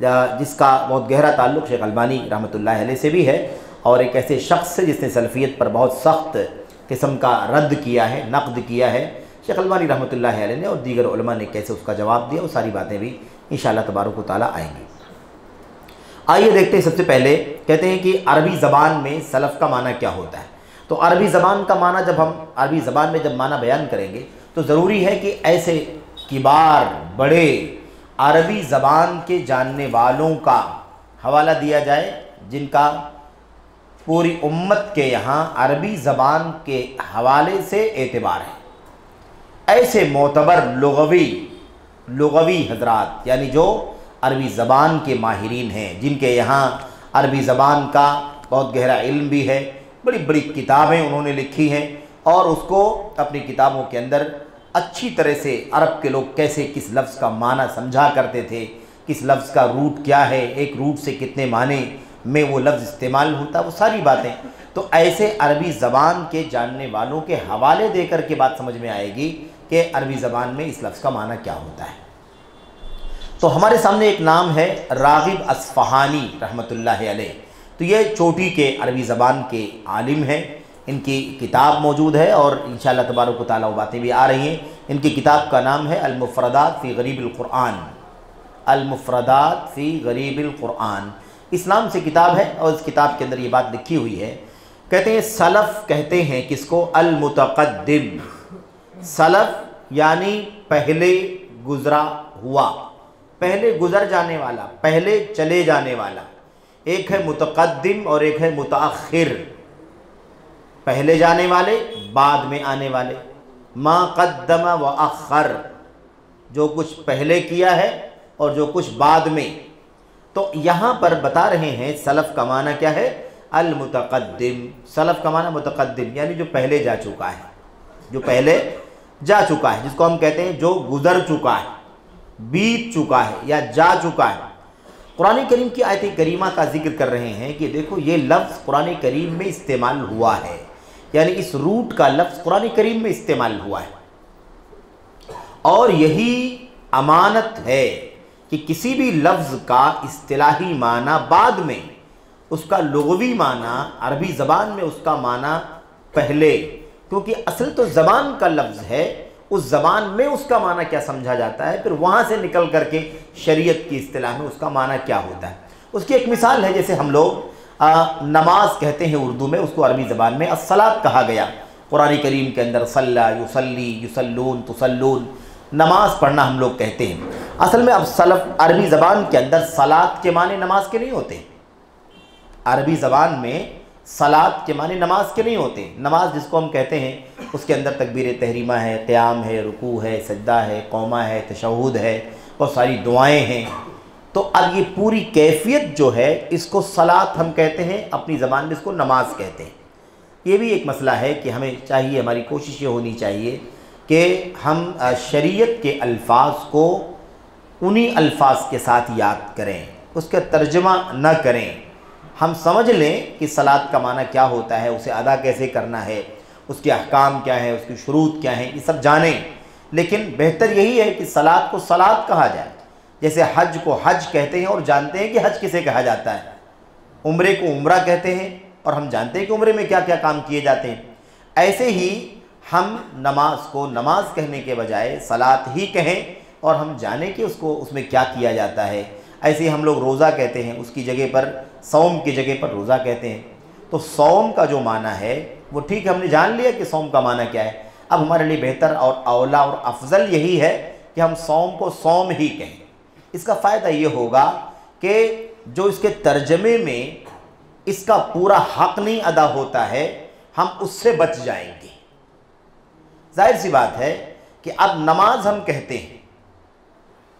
جس کا بہت گہرا تعلق شیخ البانی رحمۃ اللہ علیہ سے بھی ہے، اور ایک ایسے شخص سے جس نے سلفیت پر بہت سخت قسم کا رد کیا ہے، نقد کیا ہے، شیخ البانی رحمۃ اللہ علیہ نے، اور دیگر علماء نے کیسے اس کا جواب دیا، وہ ساری باتیں بھی انشاءاللہ تبارک و تعالیٰ آئیں گی۔ آئیے دیکھتے ہیں، سب سے پہلے کہتے ہیں کہ عربی زبان میں سلف کا معنی کیا ہوتا ہے۔ تو عربی زبان کا معنی جب ہم عربی زبان میں جب معنی بیان کریں گے تو ضروری ہے کہ ایسے کبار بڑے عربی زبان کے جاننے والوں کا حوالہ دیا جائے جن کا پوری امت کے یہاں عربی زبان کے حوالے سے اعتبار ہے۔ ایسے معتبر لغوی حضرات، یعنی جو عربی زبان کے ماہرین ہیں، جن کے یہاں عربی زبان کا بہت گہرا علم بھی ہے، بڑی بڑی کتابیں انہوں نے لکھی ہیں، اور اس کو اپنی کتابوں کے اندر اچھی طرح سے عرب کے لوگ کیسے کس لفظ کا معنی سمجھا کرتے تھے، کس لفظ کا روٹ کیا ہے، ایک روٹ سے کتنے معنی میں وہ لفظ استعمال ہوتا، وہ ساری باتیں تو ایسے عربی زبان کے جاننے والوں کے حوالے دے کر کے بات سمجھ میں آئے گی کہ عربی زبان میں اس لفظ کا معنی کیا ہوتا ہے۔ تو ہمارے سامنے ایک نام ہے راغب اصفہانی رحمۃ اللہ علیہ، تو یہ چوٹی کے عربی زبان کے عالم ہیں، ان کی کتاب موجود ہے اور انشاءاللہ تبارک و تعالیٰ وہ باتیں بھی آ رہی ہیں۔ ان کی کتاب کا نام ہے المفردات فی غریب القرآن، المفردات فی غریب القرآن، اسلام سے کتاب ہے، اور اس کتاب کے اندر یہ بات لکھی ہوئی ہے، کہتے ہیں سلف کہتے ہیں کس کو؟ المتقدم، سلف یعنی پہلے گزرا ہوا، پہلے گزر جانے والا، پہلے چلے جانے والا۔ ایک ہے متقدم اور ایک ہے متاخر، پہلے جانے والے، بعد میں آنے والے۔ ما قدم و اخر، جو کچھ پہلے کیا ہے اور جو کچھ بعد میں۔ تو یہاں پر بتا رہے ہیں سلف کا معنی کیا ہے؟ المتقدم، سلف کا معنی متقدم، یعنی جو پہلے جا چکا ہے، جو پہلے جا چکا ہے، جس کو ہم کہتے ہیں جو گزر چکا ہے، بیت چکا ہے یا جا چکا ہے۔ قرآن کریم کی آیت کریمہ کا ذکر کر رہے ہیں کہ دیکھو یہ لفظ قرآن کریم میں استعمال ہوا ہے، یعنی اس روٹ کا لفظ قرآن کریم میں استعمال ہوا ہے، اور یہی امانت ہے کہ کسی بھی لفظ کا اصطلاحی معنی بعد میں اس کا لغوی معنی عربی زبان میں اس کا معنی پہلے، کیونکہ اصل تو زبان کا لفظ ہے، اس زبان میں اس کا معنی کیا سمجھا جاتا ہے، پھر وہاں سے نکل کر کے شریعت کی اصطلاح میں اس کا معنی کیا ہوتا ہے۔ اس کی ایک مثال ہے، جیسے ہم لوگ نماز کہتے ہیں اردو میں، اس کو عربی زبان میں الصلاۃ کہا گیا۔ قرآن کریم کے اندر صلی، یصلی، یصلون، تصلون، نماز پڑھنا ہم لوگ کہتے ہیں۔ اصل میں اب سلف عربی زبان کے اندر صلاۃ کے معنی نماز کے نہیں ہوتے، عربی زبان میں صلاۃ کے معنی نماز کے نہیں ہوتے۔ نماز جس کو ہم کہتے ہیں اس کے اندر تکبیر تحریمہ ہے، قیام ہے، رکوع ہے، سجدہ ہے، قومہ ہے، تشہد ہے، اور ساری دعائیں ہیں۔ تو اب یہ پوری کیفیت جو ہے اس کو صلاۃ ہم کہتے ہیں، اپنی زبان میں اس کو نماز کہتے ہیں۔ یہ بھی ایک مسئلہ ہے کہ ہمیں چاہیے، ہماری کوشش یہ ہونی چاہیے کہ ہم شریعت کے الفاظ کو انہی الفاظ کے ساتھ یاد کریں، اس کا ترجمہ نہ کریں۔ ہم سمجھ لیں کہ صلاۃ کا معنی کیا ہوتا ہے، اسے ادا کیسے کرنا ہے، اس کے احکام کیا ہیں، اس کی شروط کیا ہیں، یہ سب جانیں، لیکن بہتر یہی ہے کہ صلاۃ کو صلاۃ کہا جائے۔ جیسے حج کو حج کہتے ہیں اور جانتے ہیں کہ حج کسے کہا جاتا ہے، عمرے کو عمرہ کہتے ہیں اور ہم جانتے ہیں کہ عمرے میں کیا کیا کام کیے جاتے ہیں۔ ایسے ہی ہم نماز کو نماز کہنے کے بجائے صلاۃ ہی کہیں اور ہم جانیں کہ اس میں کیا کیا جاتا ہے۔ ایسے ہی ہم لوگ روزہ کہتے ہیں، اس کی جگہ پر صوم کی جگہ پر روزہ کہتے ہیں۔ تو صوم کا جو معنی ہے وہ ٹھیک ہے، ہم نے جان لیا کہ صوم کا معنی کیا ہے۔ اب ہمارے لیے بہتر اور اولا اور افضل یہی ہے کہ ہم صوم کو صوم ہی کہیں۔ اس کا فائدہ یہ ہوگا کہ جو اس کے ترجمے میں اس کا پورا حق نہیں ادا ہوتا ہے، ہم اس سے بچ جائیں گے۔ ظاہر سی بات ہے کہ اب نماز ہم کہتے ہیں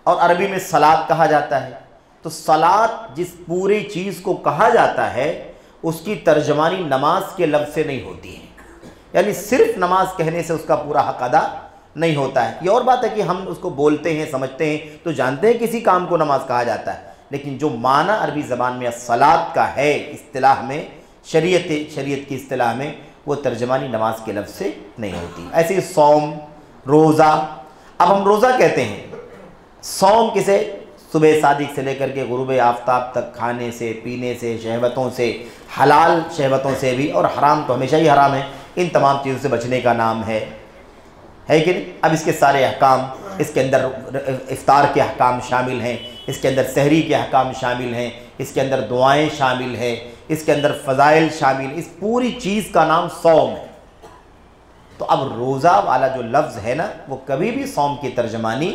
اور عربی میں صلاۃ کہا جاتا ہے، تو صلاۃ جس پوری چیز کو کہا جاتا ہے اس کی ترجمانی نماز کے لفظ سے نہیں ہوتی ہے، یعنی صرف نماز کہنے سے اس کا پورا حق ادا نہیں ہوتا ہے۔ یہ اور بات ہے کہ ہم اس کو بولتے ہیں، سمجھتے ہیں تو جانتے ہیں کسی کام کو نماز کہا جاتا ہے، لیکن جو معنی عربی زبان میں الصلاۃ کا ہے اصطلاح میں، شریعت کی اصطلاح میں، وہ ترجمانی نماز کے لفظ سے نہیں ہوتی۔ ایسے ہی صوم، روزہ، اب ہم روزہ کہتے ہیں، صوم کسے؟ صبح صادق سے لے کر کے غروب آفتاب تک کھانے سے، پینے سے، شہوتوں سے، حلال شہوتوں سے بھی، اور حرام تو ہمیشہ ہی حرام ہے، ان تمام چیزوں سے بچنے کا نام ہے کہ نہیں؟ اب اس کے سارے احکام، اس کے اندر افطار کے احکام شامل ہیں، اس کے اندر سحری کے احکام شامل ہیں، اس کے اندر دعائیں شامل ہیں، اس کے اندر فضائل شامل، اس پوری چیز کا نام صوم ہے۔ تو اب روزہ والا جو لفظ ہے نا، وہ کبھی بھی صوم کی ترجمانی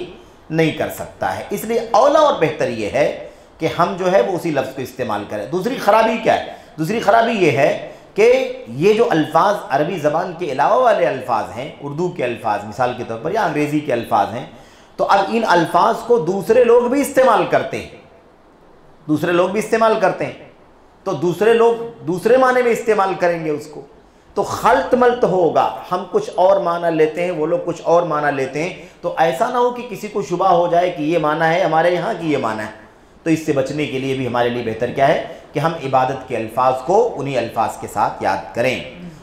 نہیں کر سکتا ہے، اس لیے اولا اور بہتر یہ ہے کہ ہم جو ہے وہ اسی لفظ کو استعمال کریں۔ دوسری خرابی کیا ہے؟ دوسری خرابی یہ ہے کہ یہ جو الفاظ عربی زبان کے علاوہ والے الفاظ ہیں، اردو کے الفاظ مثال کے طور پر یا انگریزی کے الفاظ ہیں، تو اب ان الفاظ کو دوسرے لوگ بھی استعمال کرتے ہیں، دوسرے لوگ بھی استعمال کرتے ہیں، تو دوسرے لوگ دوسرے معنی میں استعمال کریں گے اس کو، تو خلط ملط ہوگا، ہم کچھ اور معنی لیتے ہیں، وہ لوگ کچھ اور معنی لیتے ہیں، تو ایسا نہ ہو کہ کسی کو شبہ ہو جائے کہ یہ معنی ہے ہمارے یہاں کی یہ معنی ہے۔ تو اس سے بچنے کے لیے بھی ہمارے لیے بہتر کیا ہے کہ ہم عبادت کے الفاظ کو انہی الفاظ کے ساتھ یاد کریں،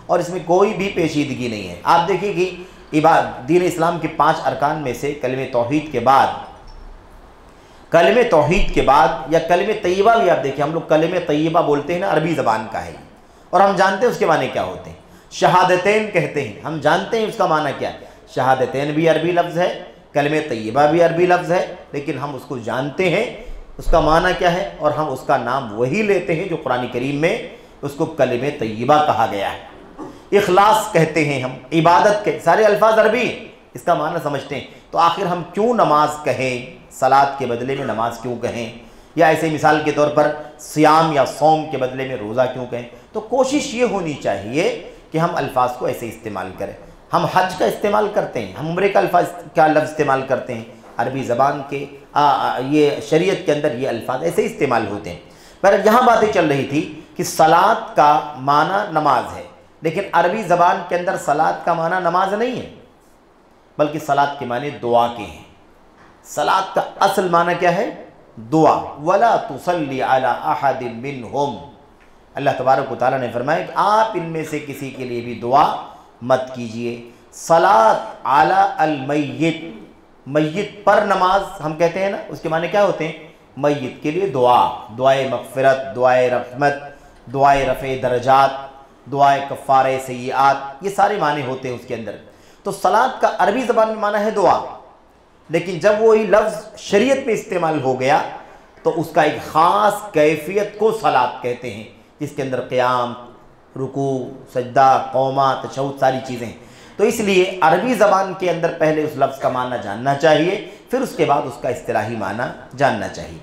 اور اس میں کوئی بھی پیچیدگی نہیں ہے۔ آپ دیکھیں کہ دین اسلام کے 5 ارکان میں سے کلمہ توحید کے بعد یا کلمہ طیبہ بھی آپ دیکھیں، ہم لوگ کلمہ طیبہ بولتے ہیں نا، عربی زبان کا ہے، اور ہم جانتے ہیں اس کے معنی کیا ہوتے ہیں۔ شہادتین کہتے ہیں، ہم جانتے ہیں اس کا معنی کیا ہے۔ شہادتین بھی عربی لفظ ہے، کلمہ طیبہ بھی عربی لفظ ہے، لیکن ہم اس کو جانتے ہیں اس کا معنی کیا ہے، اور ہم اس کا نام وہی لیتے ہیں جو قرآن کریم میں اس کو کلمہ طیبہ کہا گیا ہے۔ اخلاص کہتے ہیں ہم، عبادت کے سارے الفاظ عربی ہیں، اس کا معنی سمجھتے ہیں، تو آخر ہم کیوں نماز کہیں، صلاۃ کے بدلے میں نماز کیوں کہیں، یا ایسے مثال کے طور پر صیام یا صوم کے بدلے میں روزہ کیوں کہیں؟ تو کوشش یہ ہونی چاہیے کہ ہم الفاظ کو ایسے استعمال کریں۔ ہم حج کا استعمال کرتے ہیں، ہم عمرے کا لفظ استعمال کرتے ہیں، عربی زبان کے یہ شریعت کے اندر یہ الفاظ ایسے استعمال ہوتے ہیں۔ پر یہاں باتیں چل رہی تھی کہ صلاۃ کا معنی نماز ہے، لیکن عربی زبان کے اندر صلاۃ کا معنی نماز نہیں ہے، بلکہ صلاۃ کے معنی دعا کے ہیں۔ صلاۃ کا اصل معنی کیا ہے؟ دعا۔ وَلَا تُصَلِّ عَلَىٰ أَحَدٍ مِّنْهُمْ، اللہ تبارک و تعالیٰ نے فرمایا کہ آپ ان میں سے کسی کے لیے بھی دعا مت کیجئے۔ صلاۃ علی المیت، میت پر نماز ہم کہتے ہیں نا، اس کے معنی کیا ہوتے ہیں؟ میت کے لیے دعا، دعائے مغفرت، دعائے رحمت، دعائے رفع درجات، دعائے کفارہ سیئات، یہ سارے معنی ہوتے ہیں اس کے اندر۔ تو صلاۃ کا عربی زبان میں معنی ہے دعا، لیکن جب وہی لفظ شریعت میں استعمال ہو گیا تو اس کا ایک خاص کیفیت کو صلاۃ کہتے ہیں، جس کے اندر قیام، رکوع، سجدہ، قومہ، تشہد، ساری چیزیں ہیں۔ تو اس لیے عربی زبان کے اندر پہلے اس لفظ کا معنی جاننا چاہیے، پھر اس کے بعد اس کا اصطلاحی معنی جاننا چاہیے۔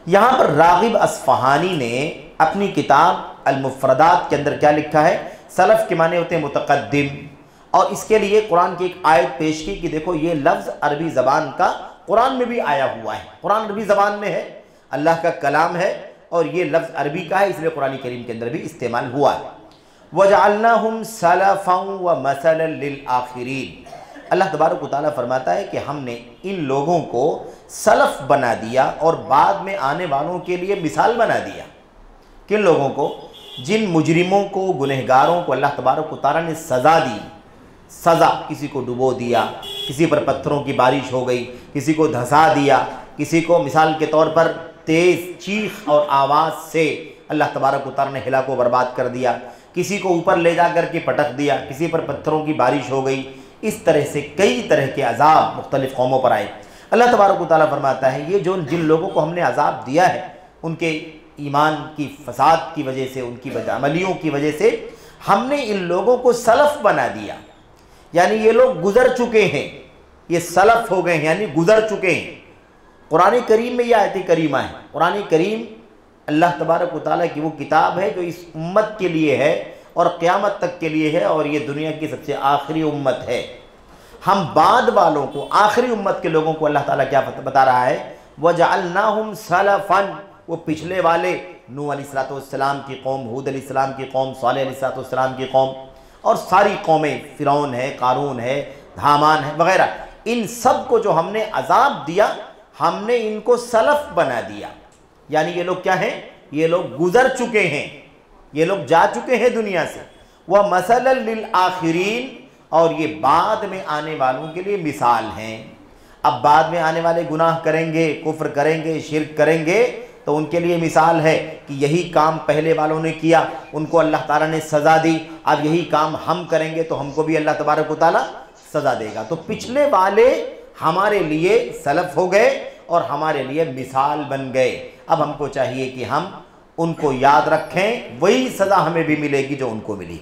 یہاں پر راغب اصفہانی نے اپنی کتاب المفردات کے اندر کیا لکھا ہے؟ سلف کے معنی ہوتے ہیں متقدم، اور اس کے لیے قرآن کی ایک آیت پیش کی کہ دیکھو یہ لفظ عربی زبان کا قرآن میں بھی آیا ہوا ہے، قرآن عربی زبان میں ہے، اللہ کا کلام ہے، اور یہ لفظ عربی کا ہے، اس لیے قرآن کریم کے اندر بھی استعمال ہوا ہے۔ وَجَعَلْنَاهُمْ سَلَفًا وَمَثَلًا لِلْآخِرِينَ، اللہ تبارک و تعالیٰ فرماتا ہے کہ ہم نے ان لوگوں کو سلف بنا دیا اور بعد میں آنے والوں کے لیے مثال بنا دیا۔ کن لوگوں کو؟ جن مجرموں کو، گنہگاروں کو اللہ تبارک و تعالیٰ نے سزا دی، سزا، کسی کو ڈبو دیا، کسی پر پتھروں کی بارش ہو گئی، کسی کو دھسا دیا، کسی کو مثال کے طور پر تیز چیخ اور آواز سے اللہ تبارک و تعالیٰ نے ہلاک و برباد کر دیا، کسی کو اوپر لے جا کر کے پٹک دیا، کسی پر پتھروں کی بارش ہو گئی، اس طرح سے کئی طرح کے عذاب مختلف قوموں پر آئے۔ اللہ تبارک و تعالیٰ فرماتا ہے یہ جن لوگوں کو ہم نے عذاب دیا ہے، ان کے ایمان کی فساد کی وجہ سے، ان کی بدعملیوں کی وجہ سے ہم نے ان لوگوں کو سلف بنا دیا، یعنی یہ لوگ گزر چکے ہیں، یہ سلف ہو گئے ہیں، یعنی گزر چکے ہیں۔ قرآن کریم میں یہ آیت کریمہ ہے۔ قرآن کریم اللہ تبارک و تعالیٰ کی وہ کتاب ہے جو اس امت کے لیے ہے اور قیامت تک کے لیے ہے، اور یہ دنیا کی سب سے آخری امت ہے۔ ہم بعد والوں کو، آخری امت کے لوگوں کو اللہ تعالیٰ کیا بتا رہا ہے؟ وَجَعَلْنَاهُمْ سَلَفًا، وہ پچھلے والے نوح علیہ السلام کی قوم، ہود علیہ السلام کی قوم، صالح علیہ السلام کی قوم، اور ساری قومیں، فرعون ہے، قارون ہے، حامان ہے وغیرہ، ان سب کو جو ہم نے عذاب دیا، ہم نے ان کو سلف بنا دیا، یعنی یہ لوگ کیا ہیں؟ یہ لوگ گزر چکے ہیں، یہ لوگ جا چکے ہیں دنیا سے۔ وَمَثَلًا لِلْآخِرِينَ، اور یہ بعد میں آنے والوں کے لیے مثال ہیں۔ اب بعد میں آنے والے گناہ کریں گے، کفر کریں گے، شرک کریں گے، تو ان کے لیے مثال ہے کہ یہی کام پہلے والوں نے کیا، ان کو اللہ تعالیٰ نے سزا دی، اب یہی کام ہم کریں گے تو ہم کو بھی اللہ تبارک و تعالیٰ سزا دے گا۔ تو پچھلے والے ہمارے لیے سلف ہو گئے اور ہمارے لیے مثال بن گئے۔ اب ہم کو چاہیے کہ ہم ان کو یاد رکھیں، وہی سزا ہمیں بھی ملے گی جو ان کو ملی۔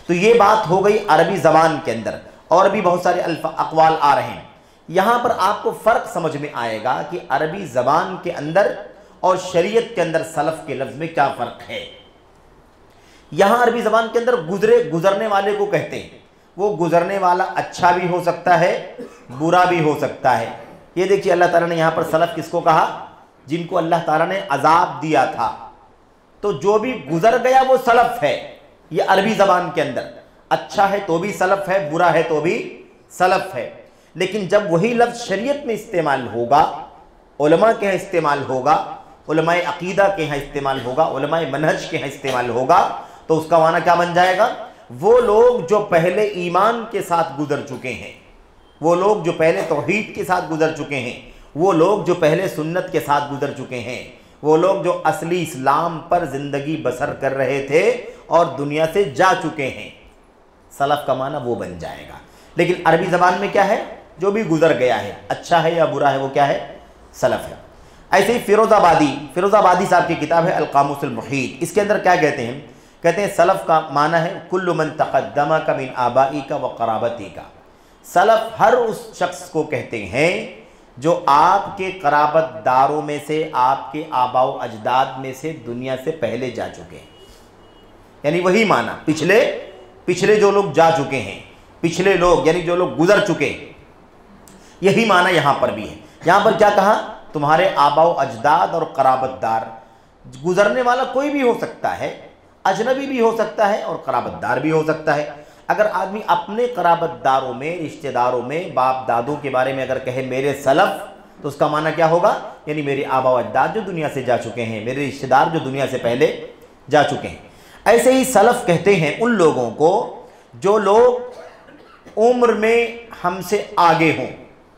تو یہ بات ہو گئی عربی زبان کے اندر، اور بھی بہت سارے اقوال آ رہے ہیں۔ یہاں پر آپ کو فرق سمجھ میں آئے گا کہ عربی زبان کے اندر اور شریعت کے اندر سلف کے لفظ میں کیا فرق ہے۔ یہاں عربی زبان کے اندر گزرنے والے کو کہتے ہیں، وہ گزرنے والا اچھا بھی ہو سکتا ہے، برا بھی ہو سکتا ہے۔ یہ دیکھیے اللہ تعالیٰ نے یہاں پر سلف کس کو کہا؟ جن کو اللہ تعالیٰ نے عذاب دیا تھا، تو جو بھی گزر گیا وہ سلف ہے۔ یہ عربی زبان کے اندر اچھا ہے تو بھی سلف ہے، برا ہے تو بھی سلف ہے۔ لیکن جب وہی لفظ شریعت میں استعمال ہوگا، علماء کے ہاں استعمال ہوگا، علماء عقیدہ کے ہاں استعمال ہوگا، علماء منہج کے ہاں استعمال ہوگا، تو اس کا معنی کیا بن جائے گا؟ وہ لوگ جو پہلے ایمان کے ساتھ گزر چکے ہیں، وہ لوگ جو پہلے توحید کے ساتھ گزر چکے ہیں، وہ لوگ جو پہلے سنت کے ساتھ گزر چکے ہیں، وہ لوگ جو اصلی اسلام پر زندگی بسر کر رہے تھے اور دنیا سے جا چکے ہیں، سلف کا معنی وہ بن جائے گا۔ لیکن عربی زبان میں کیا ہے؟ جو بھی گزر گیا ہے، اچھا ہے یا برا ہے، وہ کیا ہے؟ سلف ہے۔ ایسے ہی فیروز آبادی صاحب کی کتاب ہے القاموس المحیط، اس کے اندر کیا کہتے ہیں؟ کہتے ہیں سلف کا معنی ہے کل من تقدمک من آبائک و قرابتک۔ سلف ہر اس شخص کو کہتے ہیں جو آپ کے قرابت داروں میں سے، آپ کے آباء و اجداد میں سے دنیا سے پہلے جا چکے ہیں۔ یعنی وہی معنی پچھلے جو لوگ جا چکے ہیں، پچھلے لوگ یعنی جو لوگ گزر چکے، یہی معنی یہاں پر بھی ہے۔ یہاں پر کیا کہا؟ تمہارے آباء و اجداد اور قرابت دار۔ گزرنے والا کوئی بھی ہو سکتا ہے، اجنبی بھی ہو سکتا ہے اور قرابت دار بھی ہو سکتا ہے۔ اگر آدمی اپنے قرابت داروں میں، رشتہ داروں میں، باپ دادوں کے بارے میں اگر کہے میرے سلف، تو اس کا معنی کیا ہوگا؟ یعنی میرے آباء و اجداد جو دنیا سے جا چکے ہیں، میرے رشتہ دار جو دنیا سے پہلے جا چکے ہیں۔ ایسے ہی سلف کہتے ہیں ان لوگوں کو جو لوگ عمر میں ہم سے آگے ہوں،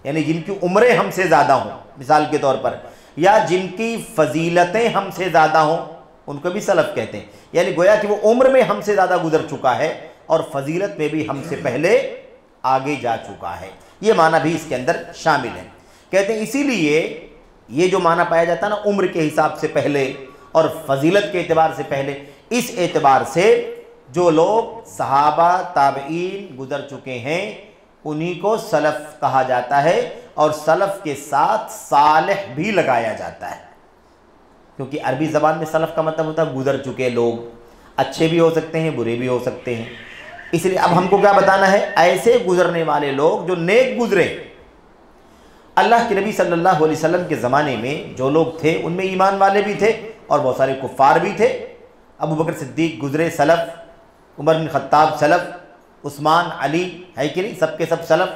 یعنی جن کی عمریں ہم سے زیادہ ہوں، مثال کے طور پر، یا جن کی فضیلتیں ہم سے زیادہ ہوں، ان کو بھی سلف کہتے ہیں۔ یعنی گویا کہ وہ عمر میں ہم سے زیادہ گزر چکا ہے اور فضیلت میں بھی ہم سے پہلے آگے جا چکا ہے۔ یہ معنی بھی اس کے اندر شامل ہے۔ کہتے ہیں اسی لیے یہ جو معنی پایا جاتا ہے نا، عمر کے حساب سے پہلے اور فضیلت کے اعتبار سے پہلے، اس اعتبار سے جو لوگ صحابہ تابعین گزر چکے ہیں انہی کو سلف کہا جاتا ہے، اور سلف کے ساتھ صالح بھی لگایا جاتا ہے، کیونکہ عربی زبان میں سلف کا مطلب ہوتا ہے گزر چکے لوگ، اچھے بھی ہو سکتے ہیں، برے بھی ہو سکتے ہیں۔ اس لیے اب ہم کو کیا بتانا ہے؟ ایسے گزرنے والے لوگ جو نیک گزرے۔ اللہ کے نبی صلی اللہ علیہ وسلم کے زمانے میں جو لوگ تھے ان میں ایمان والے بھی تھے اور بہت سارے کفار بھی تھے۔ ابو بکر صدیق گزرے، سلف، عمر بن خطاب سلف، عثمان، علی، ہے کہ نہیں، سب کے سب سلف،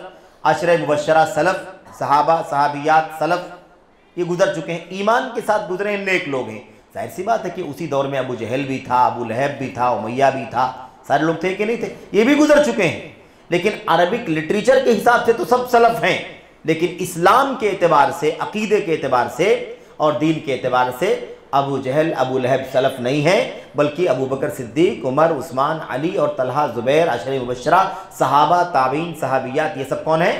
عشرہ مبشرہ سلف، صحابہ صحابیات سلف، یہ گزر چکے ہیں، ایمان کے ساتھ گزرے ہیں، نیک لوگ ہیں۔ ظاہر سی بات ہے کہ اسی دور میں ابو جہل بھی تھا، ابو لہب بھی تھا، امیہ بھی تھا، سارے لوگ تھے کہ نہیں تھے، یہ بھی گزر چکے ہیں۔ لیکن عربک لٹریچر کے حساب سے تو سب سلف ہیں، لیکن اسلام کے اعتبار سے، عقیدے کے اعتبار سے اور دین کے اعتبار سے ابو جہل، ابو لہب سلف نہیں ہیں، بلکہ ابو بکر صدیق، عمر، عثمان، علی اور طلحہ، زبیر، عشرہ مبشرہ، صحابہ، تابعین، صحابیات، یہ سب کون ہیں؟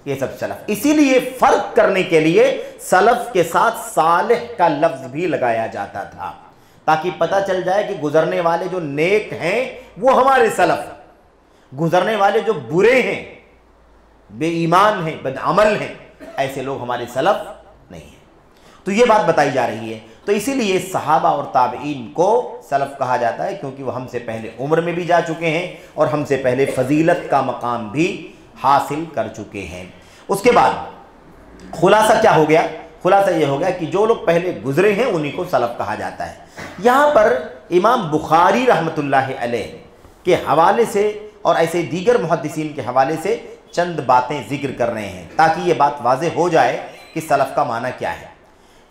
یہ سب سلف۔ اسی لیے فرق کرنے کے لیے سلف کے ساتھ صالح کا لفظ بھی لگایا جاتا تھا، تاکہ پتہ چل جائے کہ گزرنے والے جو نیک ہیں وہ ہمارے سلف، گزرنے والے جو برے ہیں، بے ایمان ہیں، بدعمل ہیں، ایسے لوگ ہمارے سلف نہیں ہیں۔ تو یہ بات بتائی جا رہی ہے۔ تو اسی لیے صحابہ اور تابعین کو سلف کہا جاتا ہے، کیونکہ وہ ہم سے پہلے عمر میں بھی جا چکے ہیں اور ہم سے پہلے فضیلت کا مقام بھی حاصل کر چکے ہیں۔ اس کے بعد خلاصہ کیا ہو گیا؟ خلاصہ یہ ہو گیا کہ جو لوگ پہلے گزرے ہیں انہی کو سلف کہا جاتا ہے۔ یہاں پر امام بخاری رحمۃ اللہ علیہ کے حوالے سے اور ایسے دیگر محدثین کے حوالے سے چند باتیں ذکر کر رہے ہیں تاکہ یہ بات واضح ہو جائے کہ سلف کا معنی کیا ہے۔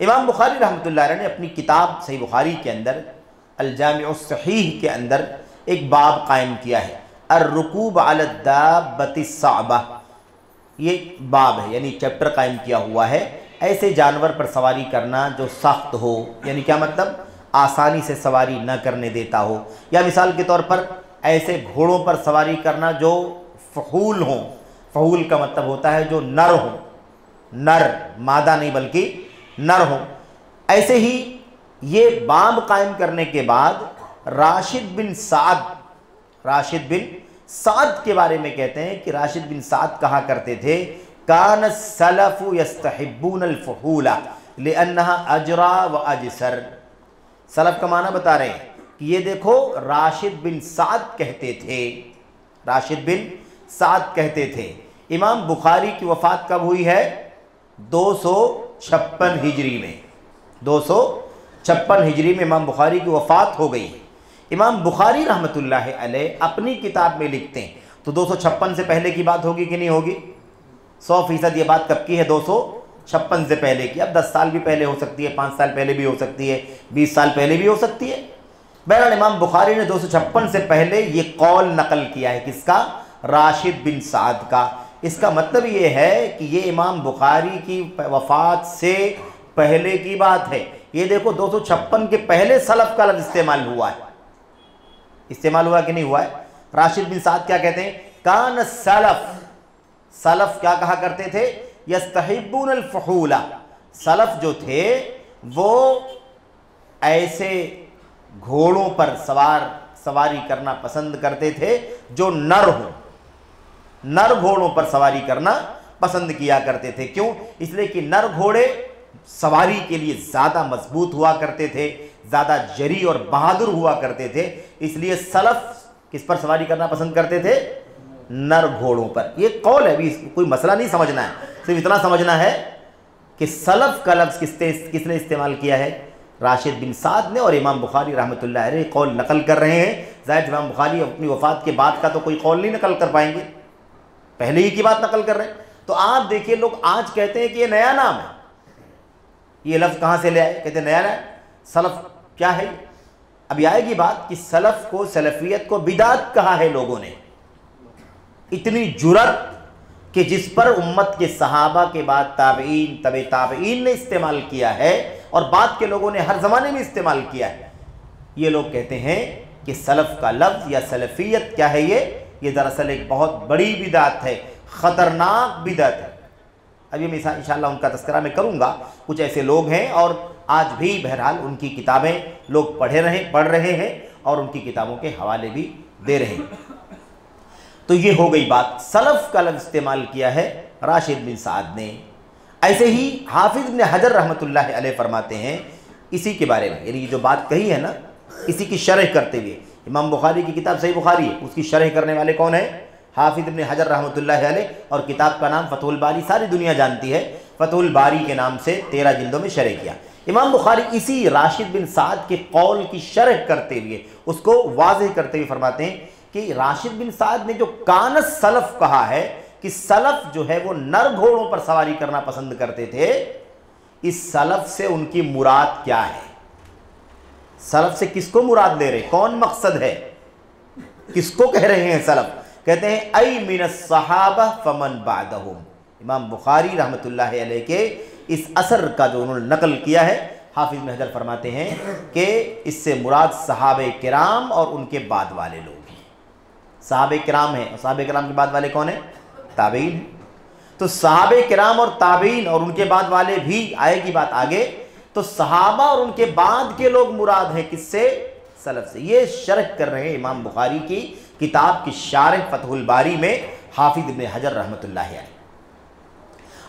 امام بخاری رحمۃ اللہ علیہ نے اپنی کتاب صحیح بخاری کے اندر الجامع الصحیح کے اندر ایک باب قائم کیا ہے، الرکوب علی الدابۃ الصعبہ، یہ باب ہے یعنی چیپٹر قائم کیا ہوا ہے، ایسے جانور پر سواری کرنا جو سخت ہو، یعنی کیا مطلب، آسانی سے سواری نہ کرنے دیتا ہو، یا مثال کے طور پر ایسے گھوڑوں پر سواری کرنا جو فحول ہوں، فحول کا مطلب ہوتا ہے جو نر ہوں، نر مادہ نہیں بلکہ نر ہوں۔ ایسے ہی یہ باب قائم کرنے کے بعد راشد بن سعد کے بارے میں کہتے ہیں کہ راشد بن سعد کہا کرتے تھے کان السلف یستحبون الفحول لانها اجرا واجسر۔ سلف کا معنی بتا رہے ہیں کہ یہ دیکھو راشد بن سعد کہتے تھے۔ امام بخاری کی وفات کب ہوئی ہے؟ 256 ہجری میں، 256 ہجری میں امام بخاری کی وفات ہو گئی۔ امام بخاری رحمۃ اللہ علیہ اپنی کتاب میں لکھتے ہیں، تو 256 سے پہلے کی بات ہوگی کہ نہیں ہوگی؟ 100% یہ بات کب کی ہے؟ 256 سے پہلے کی۔ اب 10 سال بھی پہلے ہو سکتی ہے، 5 سال پہلے بھی ہو سکتی ہے، 20 سال پہلے بھی ہو سکتی ہے۔ بہرحال امام بخاری نے 256 سے پہلے یہ قول نقل کیا ہے، کس کا؟ راشد بن سعد کا۔ اس کا مطلب یہ ہے کہ یہ امام بخاری کی وفات سے پہلے کی بات ہے۔ یہ دیکھو 256 کے پہلے سلف کا لفظ استعمال ہوا کہ نہیں ہوا ہے؟ راشد بن سعد کیا کہتے ہیں؟ کان سلف کیا کہا کرتے تھے؟ یستحبون الفحول، سلف جو تھے وہ ایسے گھوڑوں پر سواری کرنا پسند کرتے تھے جو نر ہوں، نر گھوڑوں پر سواری کرنا پسند کیا کرتے تھے۔ کیوں؟ اس لیے کہ نر گھوڑے سواری کے لیے زیادہ مضبوط ہوا کرتے تھے، زیادہ جری اور بہادر ہوا کرتے تھے، اس لیے سلف کس پر سواری کرنا پسند کرتے تھے؟ نر گھوڑوں پر۔ یہ قول ہے، بھی کوئی مسئلہ نہیں سمجھنا ہے، صرف اتنا سمجھنا ہے کہ سلف کا لفظ کس نے استعمال کیا ہے؟ راشد بن سعد نے، اور امام بخاری رحمۃ اللہ علیہ قول نقل کر رہے ہیں۔ ظاہر امام بخاری اپنی وفات کے بعد کا تو کوئی قول نہیں نقل کر پائیں گے، پہلے ہی کی بات نقل کر رہے ہیں۔ تو آپ دیکھیے لوگ آج کہتے ہیں کہ یہ نیا نام ہے، یہ لفظ کہاں سے لے آئے؟ کہتے ہیں نیا نام، سلف کیا ہے؟ اب آئے گی بات کہ سلف کو، سلفیت کو بدعت کہا ہے لوگوں نے، اتنی جرأت کہ جس پر امت کے صحابہ کے بعد تابعین، تبع تابعین نے استعمال کیا ہے، اور بعد کے لوگوں نے ہر زمانے میں استعمال کیا ہے۔ یہ لوگ کہتے ہیں کہ سلف کا لفظ یا سلفیت کیا ہے؟ یہ دراصل ایک بہت بڑی بدعت ہے، خطرناک بدعت ہے۔ ابھی میں انشاءاللہ ان کا تذکرہ میں کروں گا۔ کچھ ایسے لوگ ہیں اور آج بھی بہرحال ان کی کتابیں لوگ پڑھ رہے ہیں اور ان کی کتابوں کے حوالے بھی دے رہے ہیں۔ تو یہ ہو گئی بات، سلف کا لفظ استعمال کیا ہے راشد بن سعد نے۔ ایسے ہی حافظ ابن حجر رحمۃ اللہ علیہ فرماتے ہیں اسی کے بارے میں، یعنی جو بات کہی ہے نا، اسی کی شرح کرتے ہوئے، امام بخاری کی کتاب صحیح بخاری ہے، اس کی شرح کرنے والے کون ہیں؟ حافظ ابن حجر رحمۃ اللہ علیہ، اور کتاب کا نام فتح الباری، ساری دنیا جانتی ہے، فتح الباری کے نام سے 13 جلدوں میں شرح کیا۔ امام بخاری اسی راشد بن سعد کے قول کی شرح کرتے ہوئے، اس کو واضح کرتے ہوئے فرماتے ہیں کہ راشد بن سعد نے جو کانت سلف کہا ہے کہ سلف جو ہے وہ نر گھوڑوں پر سواری کرنا پسند کرتے تھے، اس سلف سے ان کی مراد کیا ہے؟ سلف سے کس کو مراد لے رہے؟ کون مقصد ہے؟ کس کو کہہ رہے ہیں سلف؟ کہتے ہیں ای من الصحابہ فمن بعدہم۔ امام بخاری رحمۃ اللہ علیہ کے اس اثر کا جو انہوں نے نقل کیا ہے، حافظ ابن حجر فرماتے ہیں کہ اس سے مراد صحابہ کرام اور ان کے بعد والے لوگ ہیں۔ صحابہ کرام ہیں، اور صحابہ کرام کے بعد والے کون ہیں؟ تابعین ہیں۔ تو صحابہ کرام اور تابعین اور ان کے بعد والے بھی، آئے گی بات آگے، تو صحابہ اور ان کے بعد کے لوگ مراد ہیں کس سے؟ سلف سے۔ یہ شرح کر رہے ہیں امام بخاری کی کتاب کی شارح فتح الباری میں حافظ ابن حجر رحمۃ اللہ علیہ۔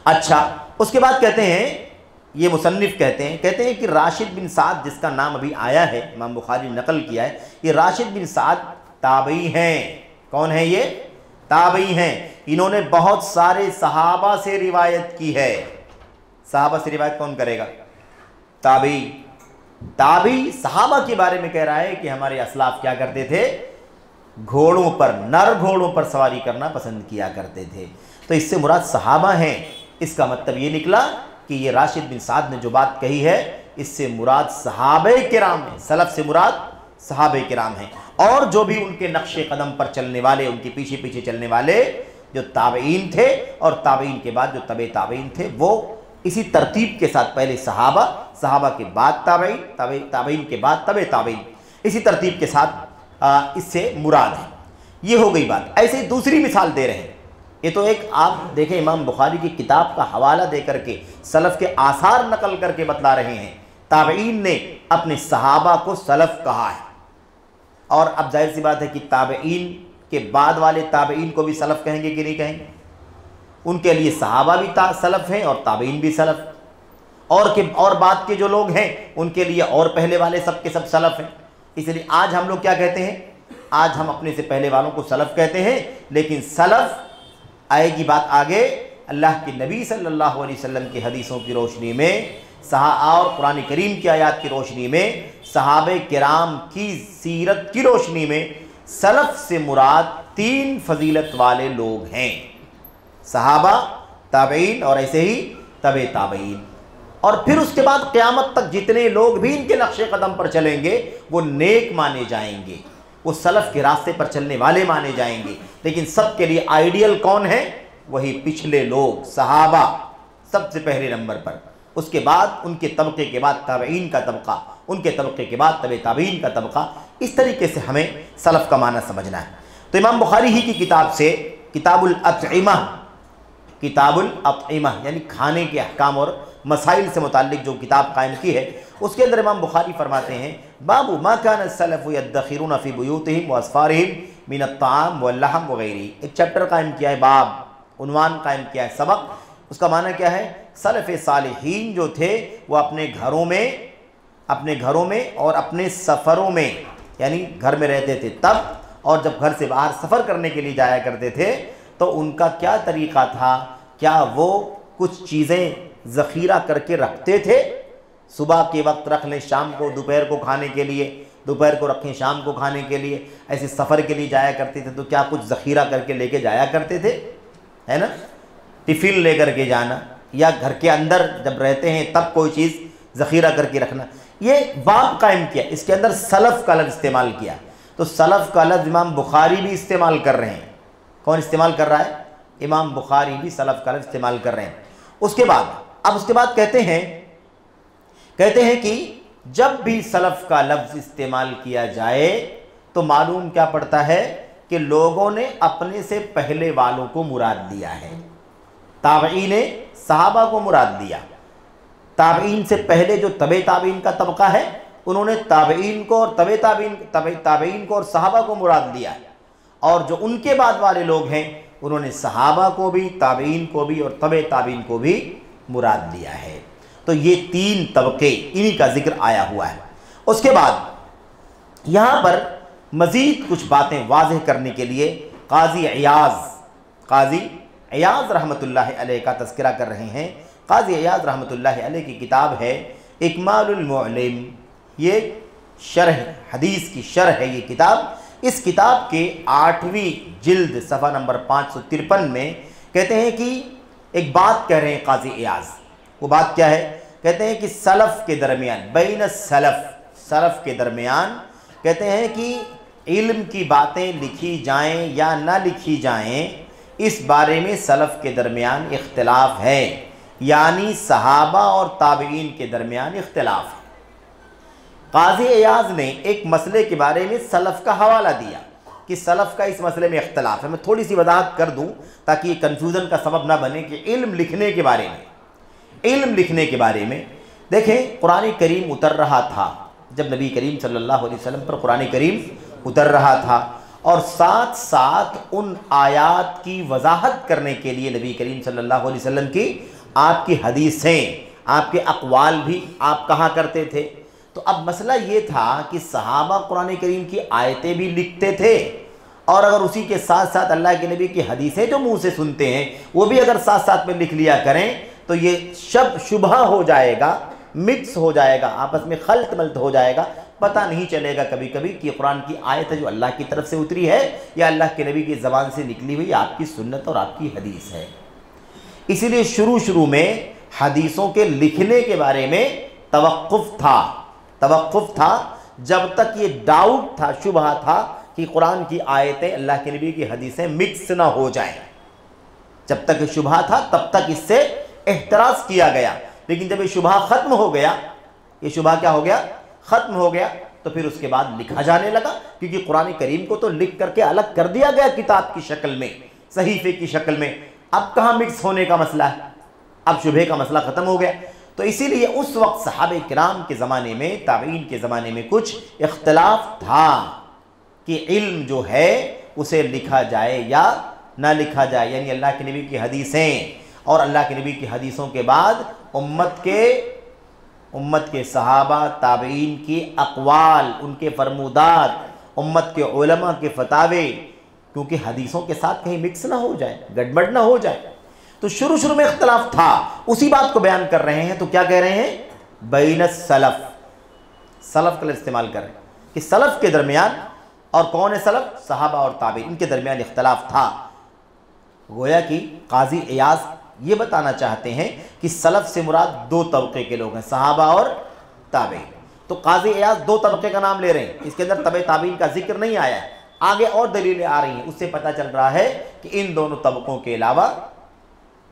اچھا، اس کے بعد کہتے ہیں، یہ مصنف کہتے ہیں کہ راشد بن سعد جس کا نام ابھی آیا ہے، امام بخاری نے نقل کیا ہے، یہ راشد بن سعد تابعی ہیں۔ کون ہیں یہ؟ تابعی ہیں۔ انہوں نے بہت سارے صحابہ سے روایت کی ہے۔ صحابہ سے روایت کون کرے گا؟ تابعی صحابہ کے بارے میں کہہ رہا ہے کہ ہمارے اسلاف کیا کرتے تھے؟ گھوڑوں پر، نر گھوڑوں پر سواری کرنا پسند کیا کرتے تھے۔ تو اس سے مراد صحابہ ہیں۔ اس کا مطلب یہ نکلا کہ یہ راشد بن سعد نے جو بات کہی ہے، اس سے مراد صحابہ کرام ہیں، سلف سے مراد صحابہ کرام ہیں، اور جو بھی ان کے نقش قدم پر چلنے والے، ان کے پیچھے پیچھے چلنے والے جو تابعین تھے اور تابعین کے بعد جو تبع تابعین تھے، وہ اسی ترتیب کے ساتھ پہلے صحابہ، صحابہ کے بعد تابعین، تابعین کے بعد تبع تابعین، اسی ترتیب کے ساتھ اس سے مراد ہے۔ یہ ہو گئی بات۔ ایسے ہی دوسری مثال دے رہے ہیں، یہ تو ایک آپ دیکھیں امام بخاری کی کتاب کا حوالہ دے کر کے سلف کے آثار نقل کر کے بتلا رہے ہیں، تابعین نے اپنے صحابہ کو سلف کہا ہے، اور اب ظاہر سی بات ہے کہ تابعین کے بعد والے تابعین کو بھی سلف کہیں گے کہ نہیں کہیں گے؟ ان کے لیے صحابہ بھی سلف ہیں اور تابعین بھی سلف، اور بعد کے جو لوگ ہیں ان کے لیے اور پہلے والے سب کے سب سلف ہیں۔ اس لیے آج ہم لوگ کیا کہتے ہیں؟ آج ہم اپنے سے پہلے والوں کو سلف کہتے ہیں، لیکن سلف آئے گی بات آگے اللہ کے نبی صلی اللہ علیہ وسلم کی حدیثوں کی روشنی میں اور قرآن کریم کی آیات کی روشنی میں، صحابہ کرام کی سیرت کی روشنی میں، سلف سے مراد 3 فضیلت والے لوگ ہیں: صحابہ، تابعین اور ایسے ہی تبع تابعین۔ اور پھر اس کے بعد قیامت تک جتنے لوگ بھی ان کے نقش قدم پر چلیں گے وہ نیک مانے جائیں گے، وہ سلف کے راستے پر چلنے والے مانے جائیں گے۔ لیکن سب کے لیے آئیڈیل کون ہے؟ وہی پچھلے لوگ، صحابہ سب سے پہلے نمبر پر، اس کے بعد ان کے طبقے کے بعد تابعین کا طبقہ، ان کے طبقے کے بعد تبع تابعین کا طبقہ۔ اس طریقے سے ہمیں سلف کا معنی سمجھنا ہے۔ تو امام بخاری ہی کی کتاب سے کتاب الاطعمہ، کتاب الاطعمہ یعنی کھانے کے احکام اور مسائل سے متعلق جو کتاب قائم کی ہے، اس کے اندر امام بخاری فرماتے ہیں: باب ما كان السلف يدخرون في بيوتهم واسفارهم من الطعام واللحم وغیرہ۔ ایک چیپٹر قائم کیا ہے، باب، عنوان قائم کیا ہے، سبق۔ اس کا معنی کیا ہے؟ سلف صالحین جو تھے وہ اپنے گھروں میں اور اپنے سفروں میں، یعنی گھر میں رہتے تھے تب، اور جب گھر سے باہر سفر کرنے کے لیے جایا کرتے تھے تو ان کا کیا طریقہ تھا؟ کیا وہ کچھ چیزیں ذخیرہ کر کے رکھتے تھے؟ صبح کے وقت رکھ لیں شام کو، دوپہر کو کھانے کے لیے، دوپہر کو رکھیں شام کو کھانے کے لیے، ایسے سفر کے لیے جایا کرتے تھے تو کیا کچھ ذخیرہ کر کے لے کے جایا کرتے تھے؟ ہے نا، ٹفن لے کر کے جانا، یا گھر کے اندر جب رہتے ہیں تب کوئی چیز ذخیرہ کر کے رکھنا۔ یہ باب قائم کیا، اس کے اندر سلف کا لفظ استعمال کیا۔ تو سلف کا لفظ امام بخاری بھی استعمال کر رہے ہیں۔ کون استعمال کر رہا ہے؟ امام بخاری بھی سلف کا لفظ استعمال کر رہے ہیں۔ اس کے بعد کہتے ہیں کہ جب بھی سلف کا لفظ استعمال کیا جائے تو معلوم کیا پڑتا ہے کہ لوگوں نے اپنے سے پہلے والوں کو مراد لیا ہے۔ تابعین نے صحابہ کو مراد لیا، تابعین سے پہلے جو تبع تابعین کا طبقہ ہے انہوں نے تابعین کو اور تبع تابعین کو اور صحابہ کو مراد لیا، اور جو ان کے بعد والے لوگ ہیں انہوں نے صحابہ کو بھی، تابعین کو بھی اور تبع تابعین کو بھی مراد لیا ہے۔ تو یہ 3 طبقے انہی کا ذکر آیا ہوا ہے۔ اس کے بعد یہاں پر مزید کچھ باتیں واضح کرنے کے لیے قاضی عیاض رحمۃ اللہ علیہ کا تذکرہ کر رہے ہیں۔ قاضی عیاض رحمۃ اللہ علیہ کی کتاب ہے اکمال المعلم، یہ شرح حدیث کی شرح ہے یہ کتاب۔ اس کتاب کے 8ویں جلد صفحہ نمبر 553 میں کہتے ہیں کہ ایک بات کہہ رہے ہیں قاضی عیاض۔ وہ بات کیا ہے؟ کہتے ہیں کہ سلف کے درمیان، بین سلف کے درمیان کہتے ہیں کہ علم کی باتیں لکھی جائیں یا نہ لکھی جائیں اس بارے میں سلف کے درمیان اختلاف ہے، یعنی صحابہ اور تابعین کے درمیان اختلاف ہے۔ قاضی عیاض نے ایک مسئلے کے بارے میں سلف کا حوالہ دیا کہ سلف کا اس مسئلے میں اختلاف ہے۔ میں تھوڑی سی وضاحت کر دوں تاکہ یہ کنفیوژن کا سبب نہ بنے کہ علم لکھنے کے بارے میں دیکھیں، قرآن کریم اتر رہا تھا جب نبی کریم صلی اللہ علیہ وسلم پر قرآن کریم اتر رہا تھا، اور ساتھ ساتھ ان آیات کی وضاحت کرنے کے لیے نبی کریم صلی اللہ علیہ وسلم کی آپ کی حدیثیں، آپ کے اقوال بھی آپ کہا کرتے تھے۔ تو اب مسئلہ یہ تھا کہ صحابہ قرآن کریم کی آیتیں بھی لکھتے تھے، اور اگر اسی کے ساتھ ساتھ اللہ کے نبی کی حدیثیں جو منہ سے سنتے ہیں وہ بھی اگر ساتھ ساتھ میں لکھ لیا کریں تو یہ شبہ ہو جائے گا، مکس ہو جائے گا، آپس میں خلط ملط ہو جائے گا، پتہ نہیں چلے گا کبھی کبھی کہ قرآن کی آیت ہے جو اللہ کی طرف سے اتری ہے یا اللہ کے نبی کی زبان سے نکلی ہوئی آپ کی سنت اور آپ کی حدیث ہے۔ اسی لیے شروع میں حدیثوں کے لکھنے کے بارے میں توقف تھا جب تک یہ ڈاؤٹ تھا، شبہ تھا کہ قرآن کی آیتیں اللہ کے نبی کی حدیثیں مکس نہ ہو جائیں۔ جب تک یہ شبہ تھا تب تک اس سے احتراز کیا گیا، لیکن جب یہ شبہ ختم ہو گیا، یہ شبہ کیا ہو گیا؟ ختم ہو گیا، تو پھر اس کے بعد لکھا جانے لگا، کیونکہ قرآن کریم کو تو لکھ کر کے الگ کر دیا گیا کتاب کی شکل میں، صحیفے کی شکل میں۔ اب کہاں مکس ہونے کا مسئلہ ہے، اب شبہ کا مسئلہ ختم ہو گیا۔ تو اسی لیے اس وقت صحابہ کرام کے زمانے میں، تابعین کے زمانے میں کچھ اختلاف تھا کہ علم جو ہے اسے لکھا جائے یا نہ لکھا جائے، یعنی اللہ کے نبی کی حدیثیں اور اللہ کے نبی کی حدیثوں کے بعد امت کے صحابہ تابعین کی اقوال، ان کے فرمودات، امت کے علماء کے فتاوے، کیونکہ حدیثوں کے ساتھ کہیں مکس نہ ہو جائے، گڑبڑ نہ ہو جائے۔ تو شروع میں اختلاف تھا، اسی بات کو بیان کر رہے ہیں۔ تو کیا کہہ رہے ہیں؟ بین السلف، سلف کا استعمال کر رہے ہیں کہ سلف کے درمیان، اور کون ہے سلف؟ صحابہ اور تابعین، ان کے درمیان اختلاف تھا۔ گویا کہ قاضی عیاض یہ بتانا چاہتے ہیں کہ سلف سے مراد دو طبقے کے لوگ ہیں، صحابہ اور تابعین۔ تو قاضی عیاض دو طبقے کا نام لے رہے ہیں، اس کے اندر تبع تابعین کا ذکر نہیں آیا ہے، آگے اور دلیلیں آ رہی ہیں، اس سے پتہ چل رہا ہے کہ ان دونوں طبقوں کے علاوہ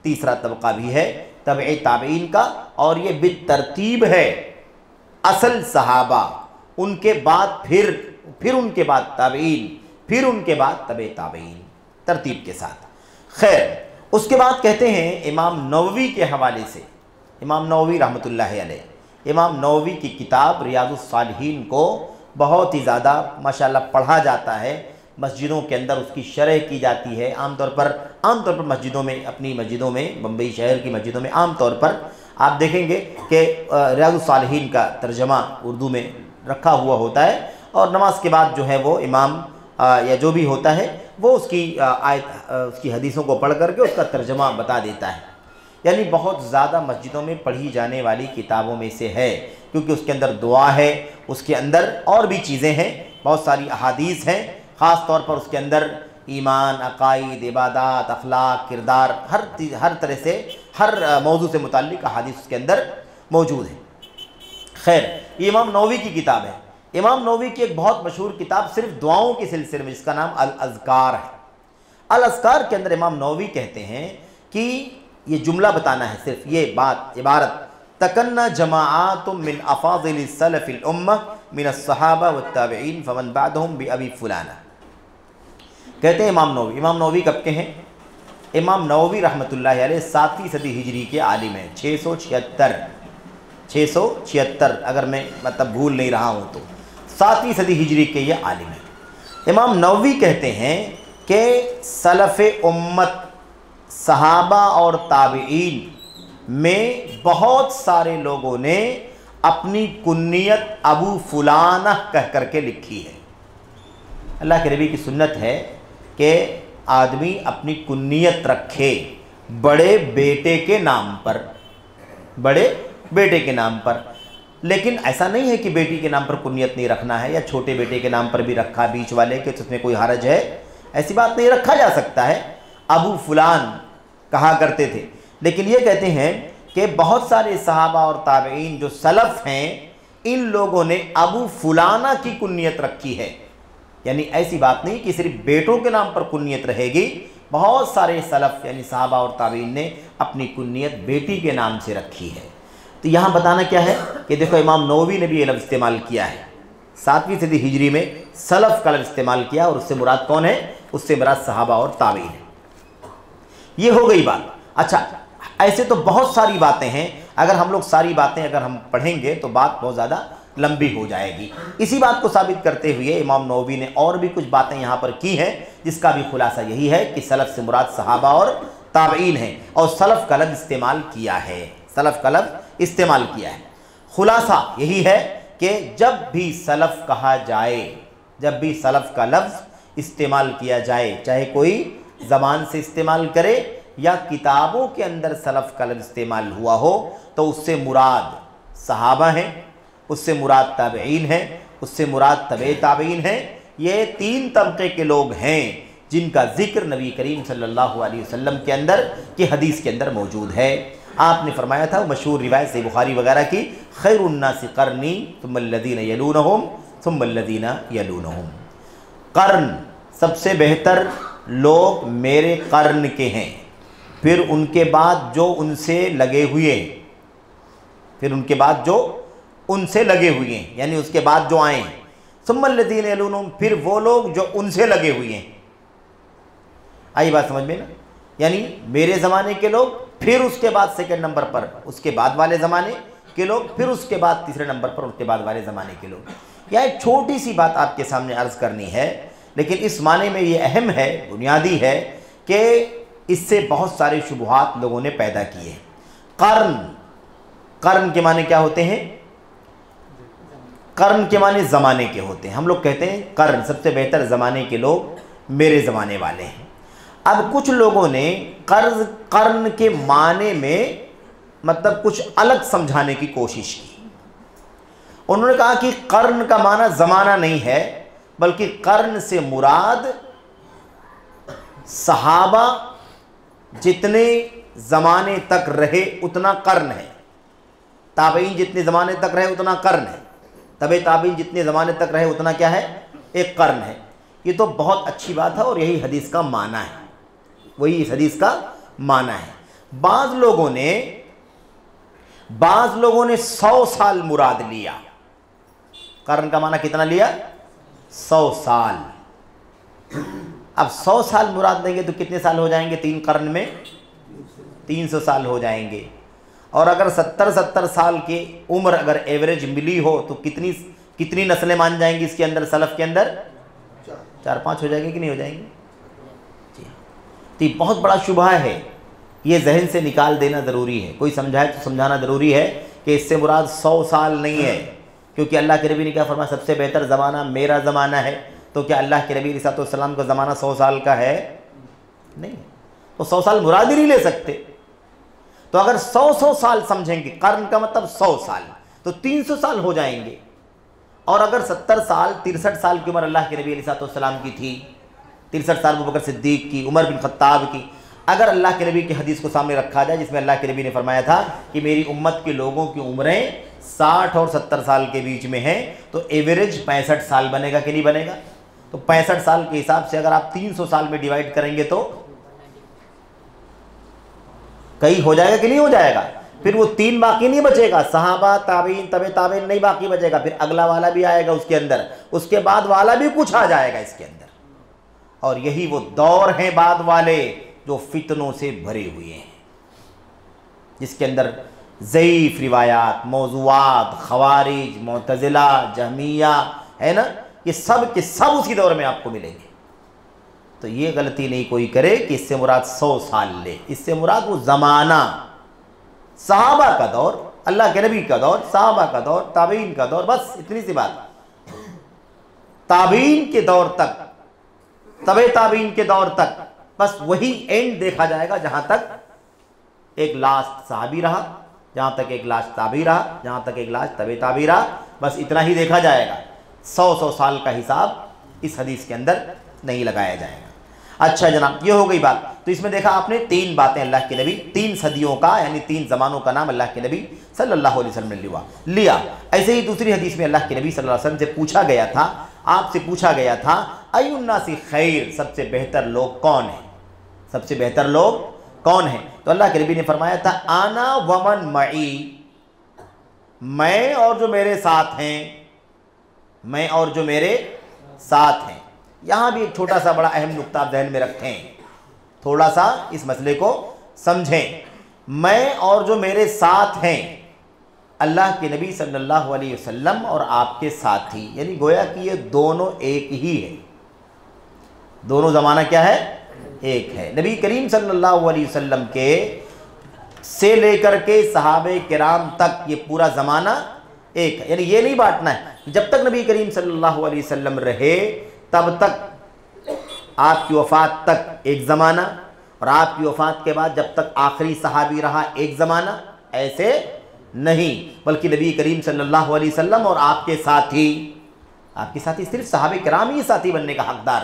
تیسرا طبقہ بھی ہے تبع تابعین کا، اور یہ بالترتیب ہے، اصل صحابہ، ان کے بعد پھر ان کے بعد تابعین، پھر ان کے بعد تبع تابعین، ترتیب کے ساتھ۔ خیر، اس کے بعد کہتے ہیں امام نووی کے حوالے سے، امام نووی رحمۃ اللہ علیہ، امام نووی کی کتاب ریاض الصالحین کو بہت ہی زیادہ ماشاءاللہ پڑھا جاتا ہے، مسجدوں کے اندر اس کی شرح کی جاتی ہے، عام طور پر مسجدوں میں، اپنی مسجدوں میں، بمبئی شہر کی مسجدوں میں عام طور پر آپ دیکھیں گے کہ ریاض الصالحین کا ترجمہ اردو میں رکھا ہوا ہوتا ہے، اور نماز کے بعد جو ہے وہ امام یا جو بھی ہوتا ہے وہ اس کی آیت، اس کی حدیثوں کو پڑھ کر کے اس کا ترجمہ بتا دیتا ہے۔ یعنی بہت زیادہ مسجدوں میں پڑھی جانے والی کتابوں میں سے ہے، کیونکہ اس کے اندر دعا ہے، اس کے اندر اور بھی چیزیں ہیں، بہت ساری احادیث ہیں، خاص طور پر اس کے اندر ایمان، عقائد، عبادات، اخلاق، کردار، ہر طرح سے، ہر موضوع سے متعلق احادیث اس کے اندر موجود ہیں۔ خیر، یہ امام نووی کی کتاب ہے۔ امام نووی کی ایک بہت مشہور کتاب صرف دعاؤں کے سلسلے میں، جس کا نام الاذکار ہے۔ الاذکار کے اندر امام نووی کہتے ہیں کہ یہ جملہ بتانا ہے، صرف یہ بات، عبارت، تکنا جماعات من افاضل السلف الامہ من الصحابہ والتابعین فمن بعدهم بابی فلانہ۔ کہتے ہیں امام نووی کب کے ہیں؟ امام نووی رحمۃ اللہ علیہ 7ویں صدی ہجری کے عالم ہیں، 676 اگر میں بھول نہیں رہا ہوں تو 7ویں صدی ہجری کے یہ عالم ہیں۔ امام نووی کہتے ہیں کہ سلف امت، صحابہ اور تابعین میں بہت سارے لوگوں نے اپنی کنیت ابو فلانہ کہہ کر کے لکھی ہے۔ اللہ کے نبی کی سنت ہے کہ آدمی اپنی کنیت رکھے بڑے بیٹے کے نام پر، بڑے بیٹے کے نام پر، لیکن ایسا نہیں ہے کہ بیٹی کے نام پر کنیت نہیں رکھنا ہے، یا چھوٹے بیٹے کے نام پر بھی رکھا بیچ والے کہ اس میں کوئی حرج ہے، ایسی بات نہیں، رکھا جا سکتا ہے، ابو فلان کہا کرتے تھے۔ لیکن یہ کہتے ہیں کہ بہت سارے صحابہ اور تابعین جو سلف ہیں، ان لوگوں نے ابو فلانہ کی کنیت رکھی ہے، یعنی ایسی بات نہیں کہ صرف بیٹوں کے نام پر کنیت رہے گی، بہت سارے سلف یعنی صحابہ اور تابعین نے اپنی کنیت بیٹی کے نام سے رکھی ہے۔ تو یہاں بتانا کیا ہے کہ دیکھو امام نووی نے بھی یہ لفظ استعمال کیا ہے، 7ویں صدی ہجری میں سلف کا لفظ استعمال کیا، اور اس سے مراد کون ہے؟ اس سے مراد صحابہ اور تابعین ہے۔ یہ ہو گئی بات۔ اچھا، ایسے تو بہت ساری باتیں ہیں، اگر ہم لوگ ساری باتیں اگر ہم پڑھیں گے تو بات بہت زیادہ لمبی ہو جائے گی۔ اسی بات کو ثابت کرتے ہوئے امام نووی نے اور بھی کچھ باتیں یہاں پر کی ہیں، جس کا بھی خلاصہ یہی ہے کہ سلف سے مراد صحابہ اور تابعین ہیں، اور سلف کا لفظ استعمال کیا ہے، سلف کا لفظ استعمال کیا ہے۔ خلاصہ یہی ہے کہ جب بھی سلف کہا جائے، جب بھی سلف کا لفظ استعمال کیا جائے، چاہے کوئی زبان سے استعمال کرے یا کتابوں کے اندر سلف کا لفظ استعمال ہوا ہو، تو اس سے مراد صحابہ ہیں، اس سے مراد تابعین ہیں، اس سے مراد تبع تابعین ہیں۔ یہ 3 طبقے کے لوگ ہیں جن کا ذکر نبی کریم صلی اللہ علیہ وسلم کے اندر کی حدیث کے اندر موجود ہے۔ آپ نے فرمایا تھا مشہور روایت سے بخاری وغیرہ کی، خیر الناس قرنی ثم الذین یلونہم ثم الذین یلونہم، قرن سب سے بہتر لوگ میرے قرن کے ہیں، پھر ان کے بعد جو ان سے لگے ہوئے ہیں، پھر ان کے بعد جو ان سے لگے ہوئے ہیں، یعنی اس کے بعد جو آئیں، ثم الذین یلونہم، پھر وہ لوگ جو ان سے لگے ہوئے ہیں۔ آئی بات سمجھ میں نا؟ یعنی میرے زمانے کے لوگ، پھر اس کے بعد سیکنڈ نمبر پر اس کے بعد والے زمانے کے لوگ، پھر اس کے بعد تیسرے نمبر پر اس کے بعد والے زمانے کے لوگ۔ یہ ایک چھوٹی سی بات آپ کے سامنے عرض کرنی ہے، لیکن اس معنی میں یہ اہم ہے، بنیادی ہے کہ اس سے بہت سارے شبہات لوگوں نے پیدا کیے۔ قرن، قرن کے معنی کیا ہوتے ہیں؟ قرن کے معنی زمانے کے ہوتے ہیں۔ ہم لوگ کہتے ہیں قرن، سب سے بہتر زمانے کے لوگ میرے زمانے والے ہیں۔ اب کچھ لوگوں نے قرن کے معنی میں مطلب کچھ الگ سمجھانے کی کوشش کی۔ انہوں نے کہا کہ قرن کا معنی زمانہ نہیں ہے، بلکہ قرن سے مراد صحابہ جتنے زمانے تک رہے اتنا قرن ہے، تابعین جتنے زمانے تک رہے اتنا قرن ہے، تبع تابعین جتنے زمانے تک رہے اتنا کیا ہے؟ ایک قرن ہے۔ یہ تو بہت اچھی بات ہے اور یہی حدیث کا معنی ہے، وہی اس حدیث کا معنی ہے۔ بعض لوگوں نے 100 سال مراد لیا۔ قرن کا معنی کتنا لیا؟ 100 سال۔ اب 100 سال مراد لیں گے تو کتنے سال ہو جائیں گے؟ 3 قرن میں 300 سال ہو جائیں گے۔ اور اگر 70 سال کی عمر اگر ایوریج ملی ہو تو کتنی نسلیں مان جائیں گی اس کے اندر؟ سلف کے اندر 4-5 ہو جائیں گے کہ نہیں ہو جائیں گے؟ جی ہاں، تو یہ بہت بڑا شبہ ہے، یہ ذہن سے نکال دینا ضروری ہے۔ کوئی سمجھائے تو سمجھانا ضروری ہے کہ اس سے مراد 100 سال نہیں ہے، کیونکہ اللہ کے نبی نے کیا فرمایا؟ سب سے بہتر زمانہ میرا زمانہ ہے۔ تو کیا اللہ کے نبی علیہ الصلوۃ والسلام کا زمانہ 100 سال کا ہے؟ نہیں، تو 100 سال مراد ہی نہیں لے سکتے۔ تو اگر 100 سال سمجھیں گے، قرن کا مطلب 100 سال، تو 300 سال ہو جائیں گے۔ اور اگر 70 سال 63 سال کی عمر اللہ کے نبی علیہ الصلوۃ والسلام کی تھی، 63 سال ابوبکر صدیق کی، عمر بن خطاب کی، اگر اللہ کے نبی کی حدیث کو سامنے رکھا جائے جس میں اللہ کے نبی نے فرمایا تھا کہ میری امت کے لوگوں کی عمریں 60 اور 70 سال کے بیچ میں ہیں، تو ایوریج 65 سال بنے گا کہ نہیں بنے گا؟ تو 65 سال کے حساب سے اگر آپ 300 سال میں ڈیوائڈ کریں گے تو کئی ہو جائے گا کہ نہیں ہو جائے گا؟ پھر وہ 3 باقی نہیں بچے گا، صحابہ، تابعین، تبع تابعین نہیں باقی بچے گا، پھر اگلا والا بھی آئے گا اس کے اندر، اس کے بعد والا بھی کچھ آ جائے گا اس کے اندر۔ اور یہی وہ دور ہیں بعد والے جو فتنوں سے بھرے ہوئے ہیں، جس کے اندر ضعیف روایات، موضوعات، خوارج، معتزلہ، جہمیہ ہے نا، یہ سب کے سب اسی دور میں آپ کو ملیں گے۔ تو یہ غلطی نہیں کوئی کرے کہ اس سے مراد 100 سال لے، اس سے مراد وہ زمانہ، صحابہ کا دور، اللہ کے نبی کا دور، صحابہ کا دور، تابعین کا دور، بس اتنی سی بات۔ تابعین کے دور تک، تبع تابعین کے دور تک، بس وہی اینڈ دیکھا جائے گا جہاں تک ایک لاسٹ صحابی رہا، جہاں تک ایک لاسٹ تابعی رہا، جہاں تک ایک لاسٹ تبع تابعی رہا، بس اتنا ہی دیکھا جائے گا۔ 100 سال کا حساب اس حدیث کے اندر نہیں لگایا جائے گا۔ اچھا جناب، یہ ہو گئی بات۔ تو اس میں دیکھا آپ نے 3 باتیں اللہ کے نبی، 3 صدیوں کا یعنی 3 زمانوں کا نام اللہ کے نبی صلی اللہ علیہ وسلم نے لیا۔ ایسے ہی دوسری حدیث میں اللہ کے نبی صلی اللہ علیہ وسلم سے پوچھا گیا تھا، آپ سے پوچھا گیا تھا، ای الناس خیر، سب سے بہتر لوگ کون ہیں؟ سب سے بہتر لوگ کون ہیں؟ تو اللہ کے نبی نے فرمایا تھا، انا ومن معی، میں اور جو میرے ساتھ ہیں، میں اور جو میرے ساتھ ہیں۔ یہاں بھی ایک چھوٹا سا بڑا اہم نقطہ آپ ذہن میں رکھیں، تھوڑا سا اس مسئلے کو سمجھیں۔ میں اور جو میرے ساتھ ہیں، اللہ کے نبی صلی اللہ علیہ وسلم اور آپ کے ساتھی، یعنی گویا کہ یہ دونوں ایک ہی ہے، دونوں زمانہ کیا ہے؟ ایک ہے۔ نبی کریم صلی اللہ علیہ وسلم کے سے لے کر کے صحابہ کرام تک یہ پورا زمانہ ایک ہے، یعنی یہ نہیں بانٹنا ہے جب تک نبی کریم صلی اللہ علیہ وسلم رہے تب تک آپ کی وفات تک ایک زمانہ، اور آپ کی وفات کے بعد جب تک آخری صحابی رہا ایک زمانہ، ایسے نہیں، بلکہ نبی کریم صلی اللہ علیہ وسلم اور آپ کے ساتھی، آپ کے ساتھی صرف صحابہ کرام ہی ساتھی بننے کا حقدار،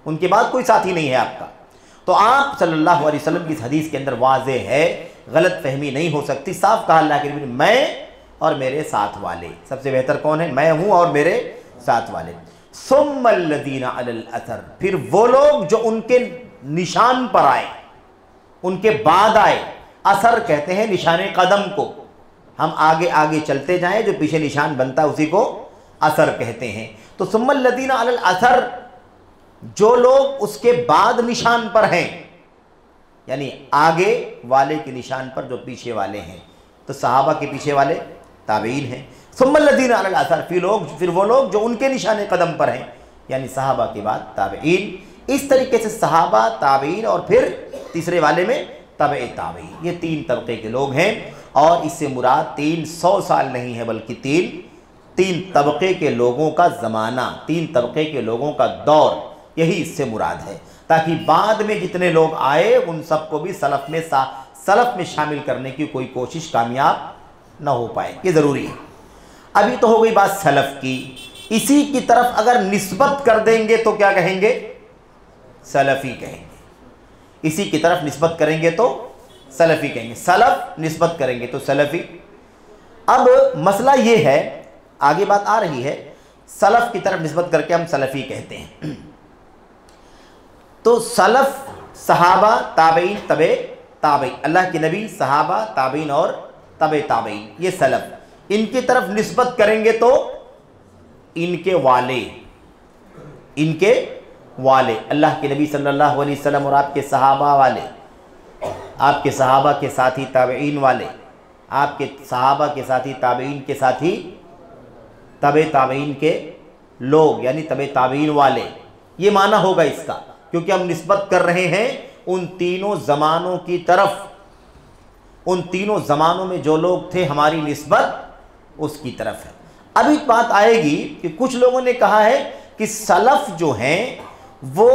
ان کے بعد کوئی ساتھی نہیں ہے آپ کا۔ تو آپ صلی اللہ علیہ وسلم کی اس حدیث کے اندر واضح ہے، غلط فہمی نہیں ہو سکتی، صاف کہا اللہ کے نبی نے، میں اور میرے ساتھ والے، سب سے بہتر کون ہے؟ میں ہوں اور میرے ساتھ والے۔ ثم الذین علی الاثر، پھر وہ لوگ جو ان کے نشان پر آئے، ان کے بعد آئے. اثر کہتے ہیں نشان قدم کو. ہم آگے آگے چلتے جائیں، جو پیچھے نشان بنتا ہے اسی کو اثر کہتے ہیں. تو ثم الذین علی الاثر، جو لوگ اس کے بعد نشان پر ہیں، یعنی آگے والے کے نشان پر جو پیچھے والے ہیں، تو صحابہ کے پیچھے والے تابعین ہیں. ثم الذین علی الاثر، پھر وہ لوگ جو ان کے نشان قدم پر ہیں، یعنی صحابہ کے بعد تابعین. اس طریقے سے صحابہ، تابعین اور پھر تیسرے والے میں تبع تابعین، یہ 3 طبقے کے لوگ ہیں. اور اس سے مراد 300 سال نہیں ہے، بلکہ تین طبقے کے لوگوں کا زمانہ، 3 طبقے کے لوگوں کا دور، یہی اس سے مراد ہے، تاکہ بعد میں جتنے لوگ آئے ان سب کو بھی سلف میں شامل کرنے کی کوئی کوشش کامیاب نہ ہو پائے. یہ ضروری ہے. ابھی تو ہو گئی بات سلف کی. اسی کی طرف اگر نسبت کر دیں گے تو کیا کہیں گے؟ سلفی کہیں گے. اسی کی طرف نسبت کریں گے تو سلفی کہیں گے. سلف نسبت کریں گے تو سلفی. اب مسئلہ یہ ہے، آگے بات آ رہی ہے، سلف کی طرف نسبت کر کے ہم سلفی کہتے ہیں. تو سلف صحابہ، تابعین، تبع تابعین، اللہ کے نبی، صحابہ، تابعین اور تبع تابعین، یہ سلف. ان کی طرف نسبت کریں گے تو ان کے والے، اللہ کے نبی صلی اللہ علیہ وسلم اور آپ کے صحابہ والے، آپ کے صحابہ کے ساتھی تابعین والے، آپ کے صحابہ کے ساتھی تابعین کے ساتھی تبع تابعین کے لوگ، یعنی تبع تابعین والے. یہ معنی ہوگا اس کا، کیونکہ ہم نسبت کر رہے ہیں ان تینوں زمانوں کی طرف. ان تینوں زمانوں میں جو لوگ تھے ہماری نسبت اس کی طرف ہے. ابھی بات آئے گی کہ کچھ لوگوں نے کہا ہے کہ سلف جو ہیں وہ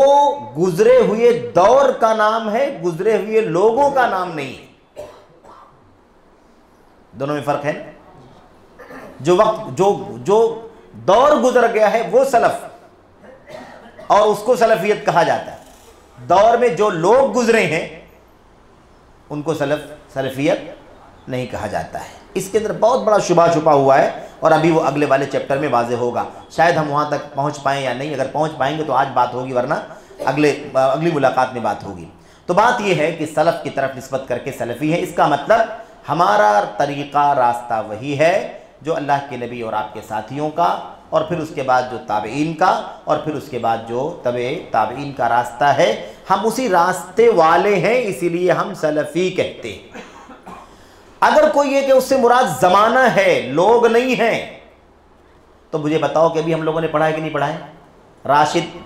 گزرے ہوئے دور کا نام ہے، گزرے ہوئے لوگوں کا نام نہیں ہے. دونوں میں فرق ہے. جو دور گزر گیا ہے وہ سلف، اور اس کو سلفیت کہا جاتا ہے. دور میں جو لوگ گزرے ہیں ان کو سلفیت نہیں کہا جاتا ہے. اس کے اندر بہت بڑا شبہ چھپا ہوا ہے، اور ابھی وہ اگلے والے چیپٹر میں واضح ہوگا. شاید ہم وہاں تک پہنچ پائیں یا نہیں. اگر پہنچ پائیں گے تو آج بات ہوگی، ورنہ اگلی ملاقات میں بات ہوگی. تو بات یہ ہے کہ سلف کی طرف نسبت کر کے سلفی ہے. اس کا مطلب ہمارا طریقہ، راستہ وہی ہے جو اللہ کے نبی اور آپ کے ساتھیوں کا، اور پھر اس کے بعد جو تابعین کا، اور پھر اس کے بعد جو تبع تابعین کا راستہ ہے. ہم اسی راستے والے ہیں، اسی لیے ہم سلفی کہتے ہیں. اگر کوئی یہ کہ اس سے مراد زمانہ ہے، لوگ نہیں ہیں، تو مجھے بتاؤ کہ ابھی ہم لوگوں نے پڑھا ہے کہ نہیں پڑھا ہے؟ راشد،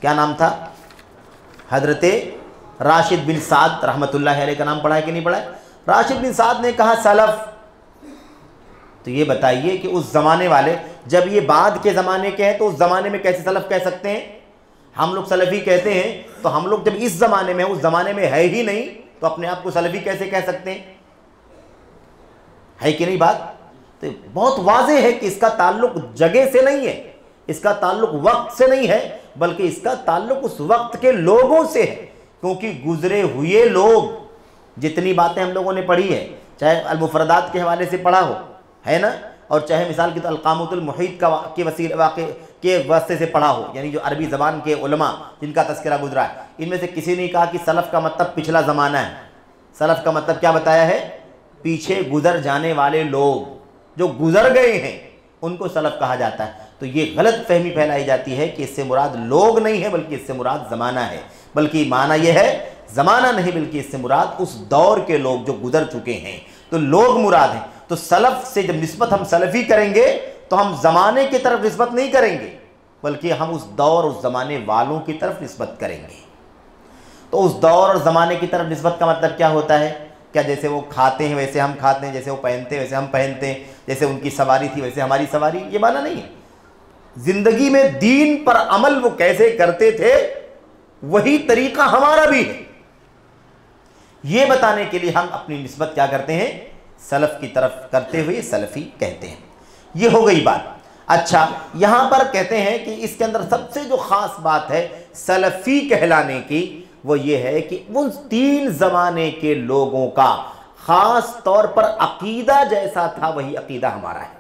کیا نام تھا؟ حضرت راشد بن سعد رحمۃ اللہ علیہ کا نام پڑھا ہے کہ نہیں پڑھا ہے؟ راشد بن سعد نے کہا سلف. تو یہ بتائیے کہ اس زمانے والے، جب یہ بعد کے زمانے کے ہیں تو اس زمانے میں کیسے سلف کہہ سکتے ہیں؟ ہم لوگ سلفی کہتے ہیں، تو ہم لوگ جب اس زمانے میں ہیں، اس زمانے میں ہے ہی نہیں، تو اپنے آپ کو سلفی کیسے کہہ سکتے ہیں؟ ہے کہ نہیں بات؟ تو بہت واضح ہے کہ اس کا تعلق جگہ سے نہیں ہے، اس کا تعلق وقت سے نہیں ہے، بلکہ اس کا تعلق اس وقت کے لوگوں سے ہے. کیونکہ گزرے ہوئے لوگ، جتنی باتیں ہم لوگوں نے پڑھی ہے، چاہے المفردات کے حوالے سے پڑھا ہو، ہے نا، اور چاہے مثال کی تو القامۃ المحیط کے وسیلے واقع کے واسطے سے پڑھا ہو، یعنی جو عربی زبان کے علماء جن کا تذکرہ گزرا ہے، ان میں سے کسی نے کہا کہ سلف کا مطلب پچھلا زمانہ ہے. سلف کا مطلب کیا بتایا ہے؟ پیچھے گزر جانے والے لوگ، جو گزر گئے ہیں ان کو سلف کہا جاتا ہے. تو یہ غلط فہمی پھیلائی جاتی ہے کہ اس سے مراد لوگ نہیں ہے، بلکہ اس سے مراد زمانہ ہے. بلکہ معنی یہ ہے زمانہ نہیں، بلکہ اس سے مراد اس دور کے لوگ جو گزر چکے ہیں، تو لوگ مراد ہیں. تو سلف سے جب نسبت ہم سلفی کریں گے تو ہم زمانے کی طرف نسبت نہیں کریں گے، بلکہ ہم اس دور، اس زمانے والوں کی طرف نسبت کریں گے. تو اس دور اور زمانے کی طرف نسبت کا مطلب کیا ہوتا ہے؟ کیا جیسے وہ کھاتے ہیں ویسے ہم کھاتے ہیں، جیسے وہ پہنتے ہیں ویسے ہم پہنتے ہیں، جیسے ان کی سواری تھی ویسے ہماری سواری؟ یہ معنی نہیں ہے. زندگی میں دین پر عمل وہ کیسے کرتے تھے وہی طریقہ ہمارا بھی ہے. یہ بتانے کے لیے ہم اپنی نسبت کیا کرتے ہیں؟ سلف کی طرف کرتے ہوئے سلفی کہتے ہیں. یہ ہو گئی بات. اچھا، یہاں پر کہتے ہیں کہ اس کے اندر سب سے جو خاص بات ہے سلفی کہلانے کی، وہ یہ ہے کہ ان 3 زمانے کے لوگوں کا خاص طور پر عقیدہ جیسا تھا وہی عقیدہ ہمارا ہے.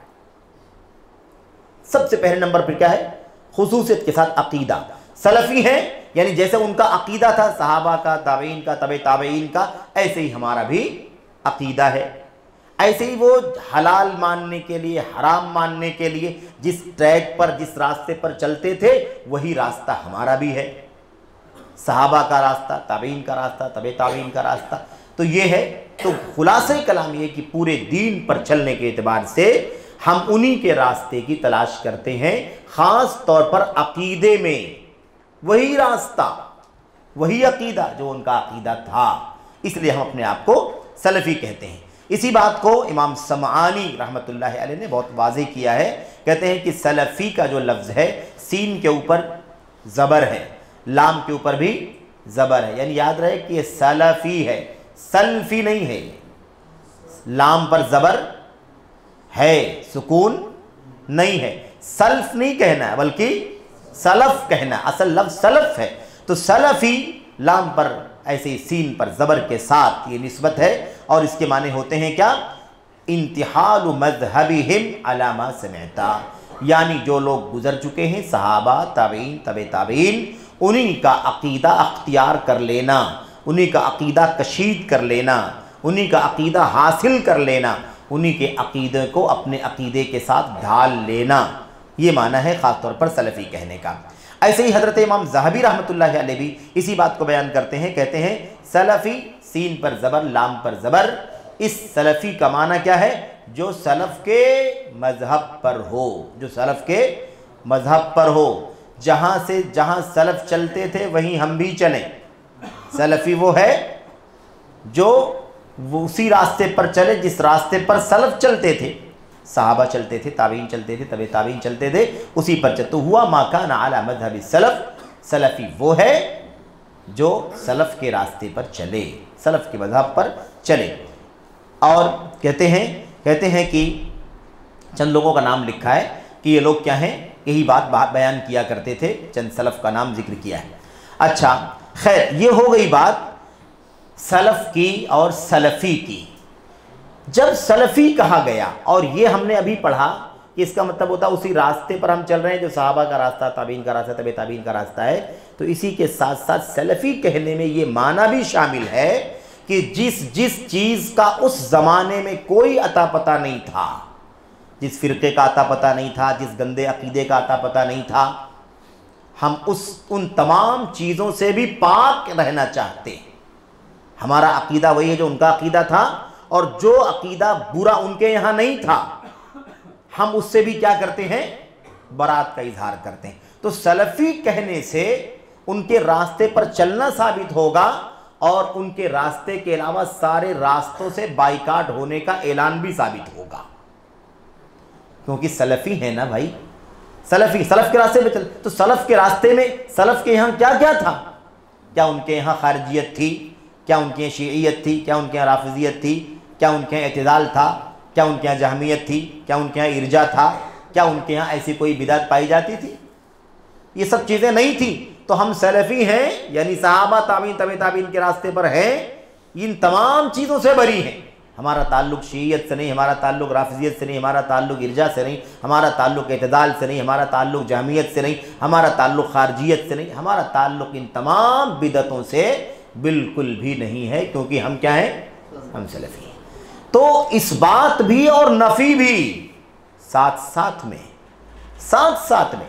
سب سے پہلے نمبر پر کیا ہے؟ خصوصیت کے ساتھ عقیدہ. سلفی ہیں یعنی جیسے ان کا عقیدہ تھا صحابہ کا، تابعین کا، تبع تابعین کا، ایسے ہی ہمارا بھی عقیدہ ہے. ایسے ہی وہ حلال ماننے کے لیے، حرام ماننے کے لیے جس ٹریک پر، جس راستے پر چلتے تھے وہی راستہ ہمارا بھی ہے. صحابہ کا راستہ، تابعین کا راستہ، تبع تابعین کا راستہ تو یہ ہے. تو خلاصہ کلام یہ کہ پورے دین پر چلنے کے اعتبار سے ہم انہی کے راستے کی تلاش کرتے ہیں، خاص طور پر عقیدے میں وہی راستہ، وہی عقیدہ جو ان کا عقیدہ تھا، اس لیے ہم اپنے آپ کو سلفی کہتے ہیں. اسی بات کو امام سمعانی رحمۃ اللہ علیہ نے بہت واضح کیا ہے. کہتے ہیں کہ سلفی کا جو لفظ ہے سین کے اوپر زبر ہے، لام کے اوپر بھی زبر ہے، یعنی یاد رہے کہ یہ سلفی ہے، سلفی نہیں ہے. لام پر زبر ہے، سکون نہیں ہے. سلف نہیں کہنا ہے بلکہ سلف کہنا ہے. اصل لفظ سلف ہے. تو سلفی لام پر ایسے سین پر زبر کے ساتھ یہ نسبت ہے، اور اس کے معنی ہوتے ہیں کیا؟ انتحال مذہبہم علی ما سمعتا، یعنی جو لوگ گزر چکے ہیں صحابہ، تابعین، تبع تابعین، انہی کا عقیدہ اختیار کر لینا، انہی کا عقیدہ کشید کر لینا، انہی کا عقیدہ حاصل کر لینا، انہی کے عقیدے کو اپنے عقیدے کے ساتھ ڈھال لینا، یہ معنی ہے خاص طور پر سلفی کہنے کا. ایسے ہی حضرت امام ذہبی رحمۃ اللہ علیہ بھی اسی بات کو بیان کرتے ہیں. کہتے ہیں سلفی سین پر زبر، لام پر زبر، اس سلفی کا معنی کیا ہے؟ جو سلف کے مذہب پر ہو، جو سلف کے مذہب پر ہو، جہاں سلف چلتے تھے وہیں ہم بھی چلیں. سلفی وہ ہے جو اسی راستے پر چلے جس راستے پر سلف چلتے تھے، صحابہ چلتے تھے، تابعین چلتے تھے، تبع تابعین چلتے تھے، اسی پر چلتے. تو ہوا ما کان علی مذہب السلف، سلفی وہ ہے جو سلف کے راستے پر چلے، سلف کے مذہب پر چلے. اور کہتے ہیں کہ چند لوگوں کا نام لکھا ہے کہ یہ لوگ کیا ہیں، یہی بات بیان کیا کرتے تھے، چند سلف کا نام ذکر کیا ہے. اچھا خیر، یہ ہو گئی بات سلف کی اور سلفی کی. جب سلفی کہا گیا، اور یہ ہم نے ابھی پڑھا کہ اس کا مطلب ہوتا ہے اسی راستے پر ہم چل رہے ہیں جو صحابہ کا راستہ، تابعین کا راستہ، تبع تابعین کا راستہ ہے. تو اسی کے ساتھ ساتھ سلفی کہنے میں یہ معنی بھی شامل ہے کہ جس چیز کا اس زمانے میں کوئی عطا پتہ نہیں تھا، جس فرقے کا عطا پتہ نہیں تھا، جس گندے عقیدے کا عطا پتہ نہیں تھا، ہم ان تمام چیزوں سے بھی پاک رہنا چاہتے ہیں. ہمارا عقیدہ وہی ہے جو ان کا عقیدہ تھا، اور جو عقیدہ برا ان کے یہاں نہیں تھا ہم اس سے بھی کیا کرتے ہیں؟ برات کا اظہار کرتے ہیں. تو سلفی کہنے سے ان کے راستے پر چلنا ثابت ہوگا، اور ان کے راستے کے علاوہ سارے راستوں سے بائیکاٹ ہونے کا اعلان بھی ثابت ہوگا، کیونکہ سلفی ہے نا بھائی. سلف کے راستے پہ چل، تو سلف کے راستے میں سلف کے یہاں کیا کیا تھا؟ کیا ان کے یہاں خارجیت تھی؟ کیا ان کے یہاں شیعیت تھی؟ کیا ان کے یہاں رافضیت تھی؟ کیا ان کے یہاں اعتدال تھا؟ کیا ان کے یہاں جہمیت تھی؟ کیا ان کے یہاں ارجا تھا؟ کیا ان کے یہاں ایسی کوئی بدعت پائی جاتی تھی؟ یہ سب چیزیں نہیں تھیں. تو ہم سلفی ہیں، یعنی صحابہ، تابعین، تبع تابعین کے راستے پر ہیں، ان تمام چیزوں سے بری ہیں. ہمارا تعلق شیعیت سے نہیں، ہمارا تعلق رافضیت سے نہیں، ہمارا تعلق ارجا سے نہیں، ہمارا تعلق اعتدال سے نہیں، ہمارا تعلق جہمیت سے نہیں، ہمارا تعلق خارجیت سے نہیں، ہمارا تعلق ان تمام بدعتوں سے بالکل بھی نہیں ہے، کیونکہ ہم کیا ہیں؟ ہم سلفی ہیں. تو اس بات بھی اور نفی بھی ساتھ ساتھ میں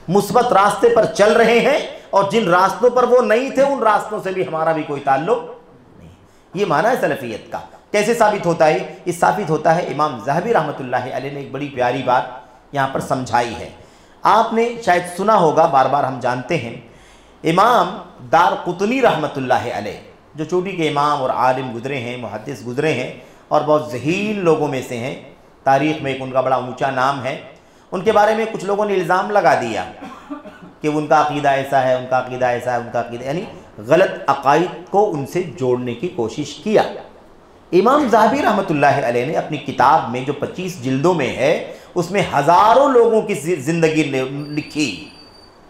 مثبت راستے پر چل رہے ہیں، اور جن راستوں پر وہ نہیں تھے ان راستوں سے بھی ہمارا بھی کوئی تعلق نہیں. یہ معنی ہے سلفیت کا. کیسے ثابت ہوتا ہے؟ یہ ثابت ہوتا ہے، امام ذہبی رحمۃ اللہ علیہ نے ایک بڑی پیاری بات یہاں پر سمجھائی ہے. آپ نے شاید سنا ہوگا، بار بار ہم جانتے ہیں، امام دارقطنی رحمۃ اللہ علیہ جو چوٹی کے امام اور عالم گزرے ہیں، محدث گزرے ہیں، اور بہت ذہین لوگوں میں سے ہیں، تاریخ میں ایک ان کا بڑا اونچا نام ہے. ان کے بارے میں کچھ لوگوں نے الزام لگا دیا کہ ان کا عقیدہ ایسا ہے، ان کا عقیدہ ایسا ہے، ان کا عقیدہ، یعنی غلط عقائد کو ان سے جوڑنے کی کوشش کیا. امام ذہبی رحمۃ اللہ علیہ نے اپنی کتاب میں جو 25 جلدوں میں ہے، اس میں ہزاروں لوگوں کی زندگی لکھی،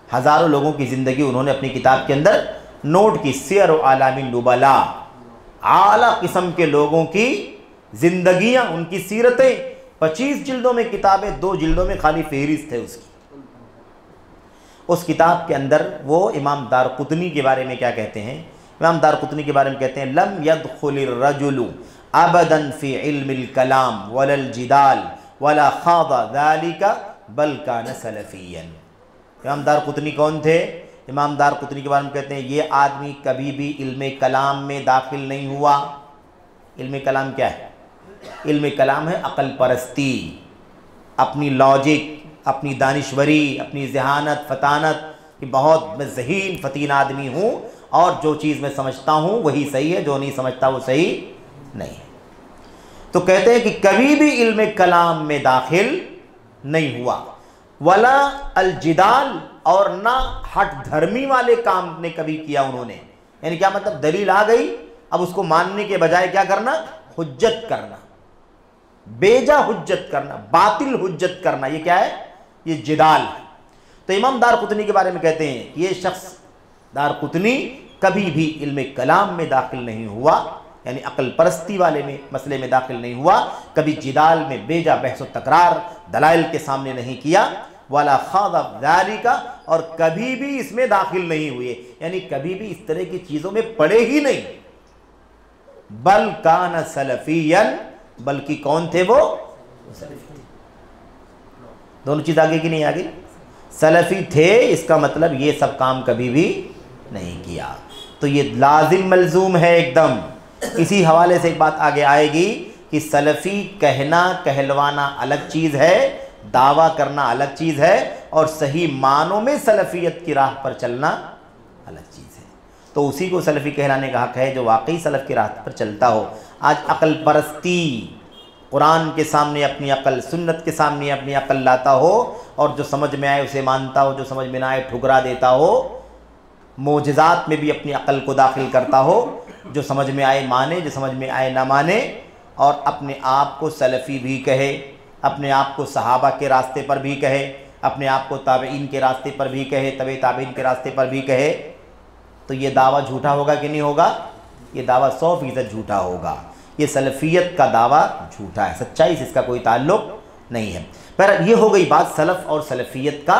ہزاروں لوگوں کی زندگی انہوں نے اپنی کتاب کے اندر نوٹ کی. سیر و اعلام النبلاء، اعلیٰ قسم کے لوگوں کی زندگیاں، ان کی سیرتیں، 25 جلدوں میں کتابیں، 2 جلدوں میں خالی فہرست ہے اس کی. اس کتاب کے اندر وہ امام دارقطنی کے بارے میں کیا کہتے ہیں؟ امام دارقطنی کے بارے میں کہتے ہیں لم يدخل الرجل ابدا فی علم الکلام ولا الجدال ولا خاض ذلك بل كان سلفیا۔ امام دارقطنی کون تھے؟ امام دارقطنی کے بارے میں کہتے ہیں یہ آدمی کبھی بھی علم کلام میں داخل نہیں ہوا۔ علم کلام کیا ہے؟ علم کلام ہے عقل پرستی، اپنی لاجک، اپنی دانشوری، اپنی ذہانت، فطانت کہ بہت میں ذہین فتین آدمی ہوں اور جو چیز میں سمجھتا ہوں وہی صحیح ہے، جو نہیں سمجھتا وہ صحیح نہیں ہے۔ تو کہتے ہیں کہ کبھی بھی علم کلام میں داخل نہیں ہوا، ولا الجدال، اور نہ ہٹ دھرمی والے کام نے کبھی کیا انہوں نے۔ یعنی کیا مطلب؟ دلیل آ گئی، اب اس کو ماننے کے بجائے کیا کرنا؟ حجت کرنا، بیجا حجت کرنا، باطل حجت کرنا، یہ کیا ہے؟ یہ جدال ہے۔ تو امام دارقطنی کے بارے میں کہتے ہیں یہ شخص دارقطنی کبھی بھی علم کلام میں داخل نہیں ہوا، یعنی عقل پرستی والے میں مسئلے میں داخل نہیں ہوا، کبھی جدال میں بیجا بحث و تکرار دلائل کے سامنے نہیں کیا، ولا خاض ذالک، اور کبھی بھی اس میں داخل نہیں ہوئے، یعنی کبھی بھی اس طرح کی چیزوں میں پڑے ہی نہیں۔ بل کان سلفیا، بلکہ کون تھے وہ؟ سلفی۔ دونوں چیز آگے کی نہیں آگے؟ سلفی تھے، اس کا مطلب یہ سب کام کبھی بھی نہیں کیا۔ تو یہ لازم ملزوم ہے ایک دم۔ اسی حوالے سے ایک بات آگے آئے گی کہ سلفی کہنا کہلوانا الگ چیز ہے، دعویٰ کرنا الگ چیز ہے، اور صحیح معنوں میں سلفیت کی راہ پر چلنا الگ چیز ہے۔ تو اسی کو سلفی کہلانے کا حق ہے جو واقعی سلف کی راہ پر چلتا ہو۔ آج عقل پرستی قرآن کے سامنے اپنی عقل، سنت کے سامنے اپنی عقل لاتا ہو، اور جو سمجھ میں آئے اسے مانتا ہو، جو سمجھ میں نہ آئے ٹھکرا دیتا ہو، معجزات میں بھی اپنی عقل کو داخل کرتا ہو، جو سمجھ میں آئے مانے، جو سمجھ میں آئے نہ مانے، اور اپنے آپ کو سلفی بھی کہے، اپنے آپ کو صحابہ کے راستے پر بھی کہے، اپنے آپ کو تابعین کے راستے پر بھی کہے، تبع تابعین کے راستے پر بھی کہے، تو یہ دعویٰ جھوٹا ہوگا کہ نہیں ہوگا؟ یہ دعویٰ 100% جھوٹا ہوگا۔ یہ سلفیت کا دعویٰ جھوٹا ہے، سچائی سے اس کا کوئی تعلق نہیں ہے۔ پر یہ ہو گئی بات سلف اور سلفیت کا،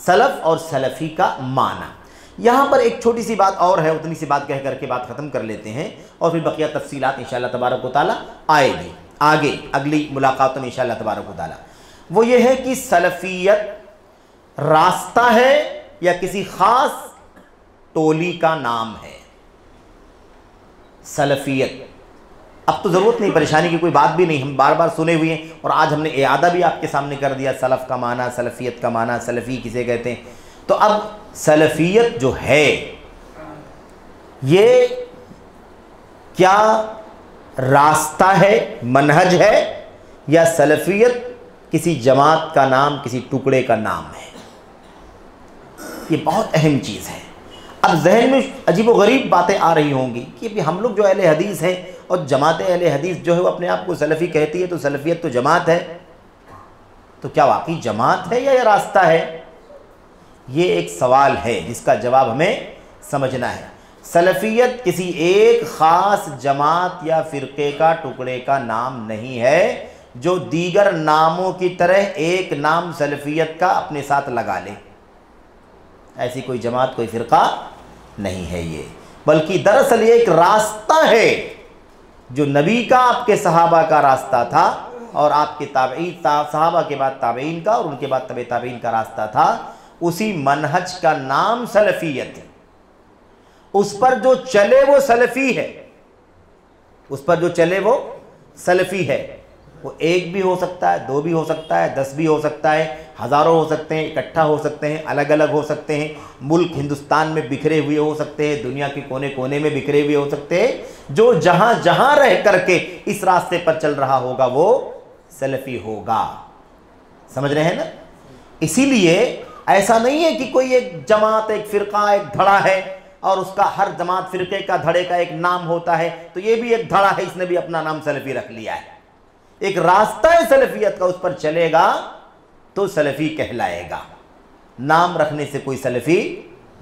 سلف اور سلفی کا معنی۔ یہاں پر ایک چھوٹی سی بات اور ہے، اتنی سی بات کہہ کر کے بات ختم کر لیتے ہیں، اور پھر بقیہ تفصیلات انشاءاللہ تبارک و تعالیٰ آئے گی آگے اگلی ملاقاتوں میں انشاءاللہ تبارک و تعالیٰ۔ وہ یہ ہے کہ سلفیت راستہ ہے یا کسی خاص ٹولی کا نام ہے؟ سلفیت، اب تو ضرورت نہیں پریشانی کی، کوئی بات بھی نہیں، ہم بار بار سنے ہوئے ہیں، اور آج ہم نے اعادہ بھی آپ کے سامنے کر دیا، سلف کا معنی، سلفیت کا معنی، سلفی کسے کہتے ہیں۔ تو اب سلفیت جو ہے یہ کیا راستہ ہے، منہج ہے، یا سلفیت کسی جماعت کا نام، کسی ٹکڑے کا نام ہے؟ یہ بہت اہم چیز ہے۔ اب ذہن میں عجیب و غریب باتیں آ رہی ہوں گی کہ ہم لوگ جو اہل حدیث ہیں اور جماعت اہل حدیث جو ہے وہ اپنے آپ کو سلفی کہتی ہے، تو سلفیت تو جماعت ہے، تو کیا واقعی جماعت ہے یا یہ راستہ ہے؟ یہ ایک سوال ہے جس کا جواب ہمیں سمجھنا ہے۔ سلفیت کسی ایک خاص جماعت یا فرقے کا ٹکڑے کا نام نہیں ہے جو دیگر ناموں کی طرح ایک نام سلفیت کا اپنے ساتھ لگا لے۔ ایسی کوئی جماعت، کوئی فرقہ نہیں ہے یہ، بلکہ دراصل یہ ایک راستہ ہے جو نبی کا، آپ کے صحابہ کا راستہ تھا، اور آپ کے تابعین، صحابہ کے بعد تابعین کا، اور ان کے بعد تبع تابعین کا راستہ تھا۔ اسی منہج کا نام سلفیت ہے، اس پر جو چلے وہ سلفی ہے، اس پر جو چلے وہ سلفی ہے۔ وہ ایک بھی ہو سکتا ہے، دو بھی ہو سکتا ہے، 10 بھی ہو سکتا ہے، ہزاروں ہو سکتے ہیں، اکٹھا ہو سکتے ہیں، الگ الگ ہو سکتے ہیں، ملک ہندوستان میں بکھرے ہوئے ہو سکتے ہیں، دنیا کے کونے کونے میں بکھرے ہوئے ہو سکتے ہیں، جو جہاں جہاں رہ کر کے اس راستے پر چل رہا ہوگا وہ سلفی ہوگا۔ سمجھ رہے ہیں نا؟ اسی لیے ایسا نہیں ہے کہ کوئی ایک جماعت، ایک فرقہ، ایک دھڑا ہے، اور اس کا ہر جماعت فرقے کا، دھڑے کا ایک نام ہوتا ہے، تو یہ بھی ایک دھڑا ہے، اس نے بھی اپنا نام سلفی رکھ لیا ہے۔ ایک راستہ ہے سلفیت کا، اس پر چلے گا تو سلفی کہلائے گا، نام رکھنے سے کوئی سلفی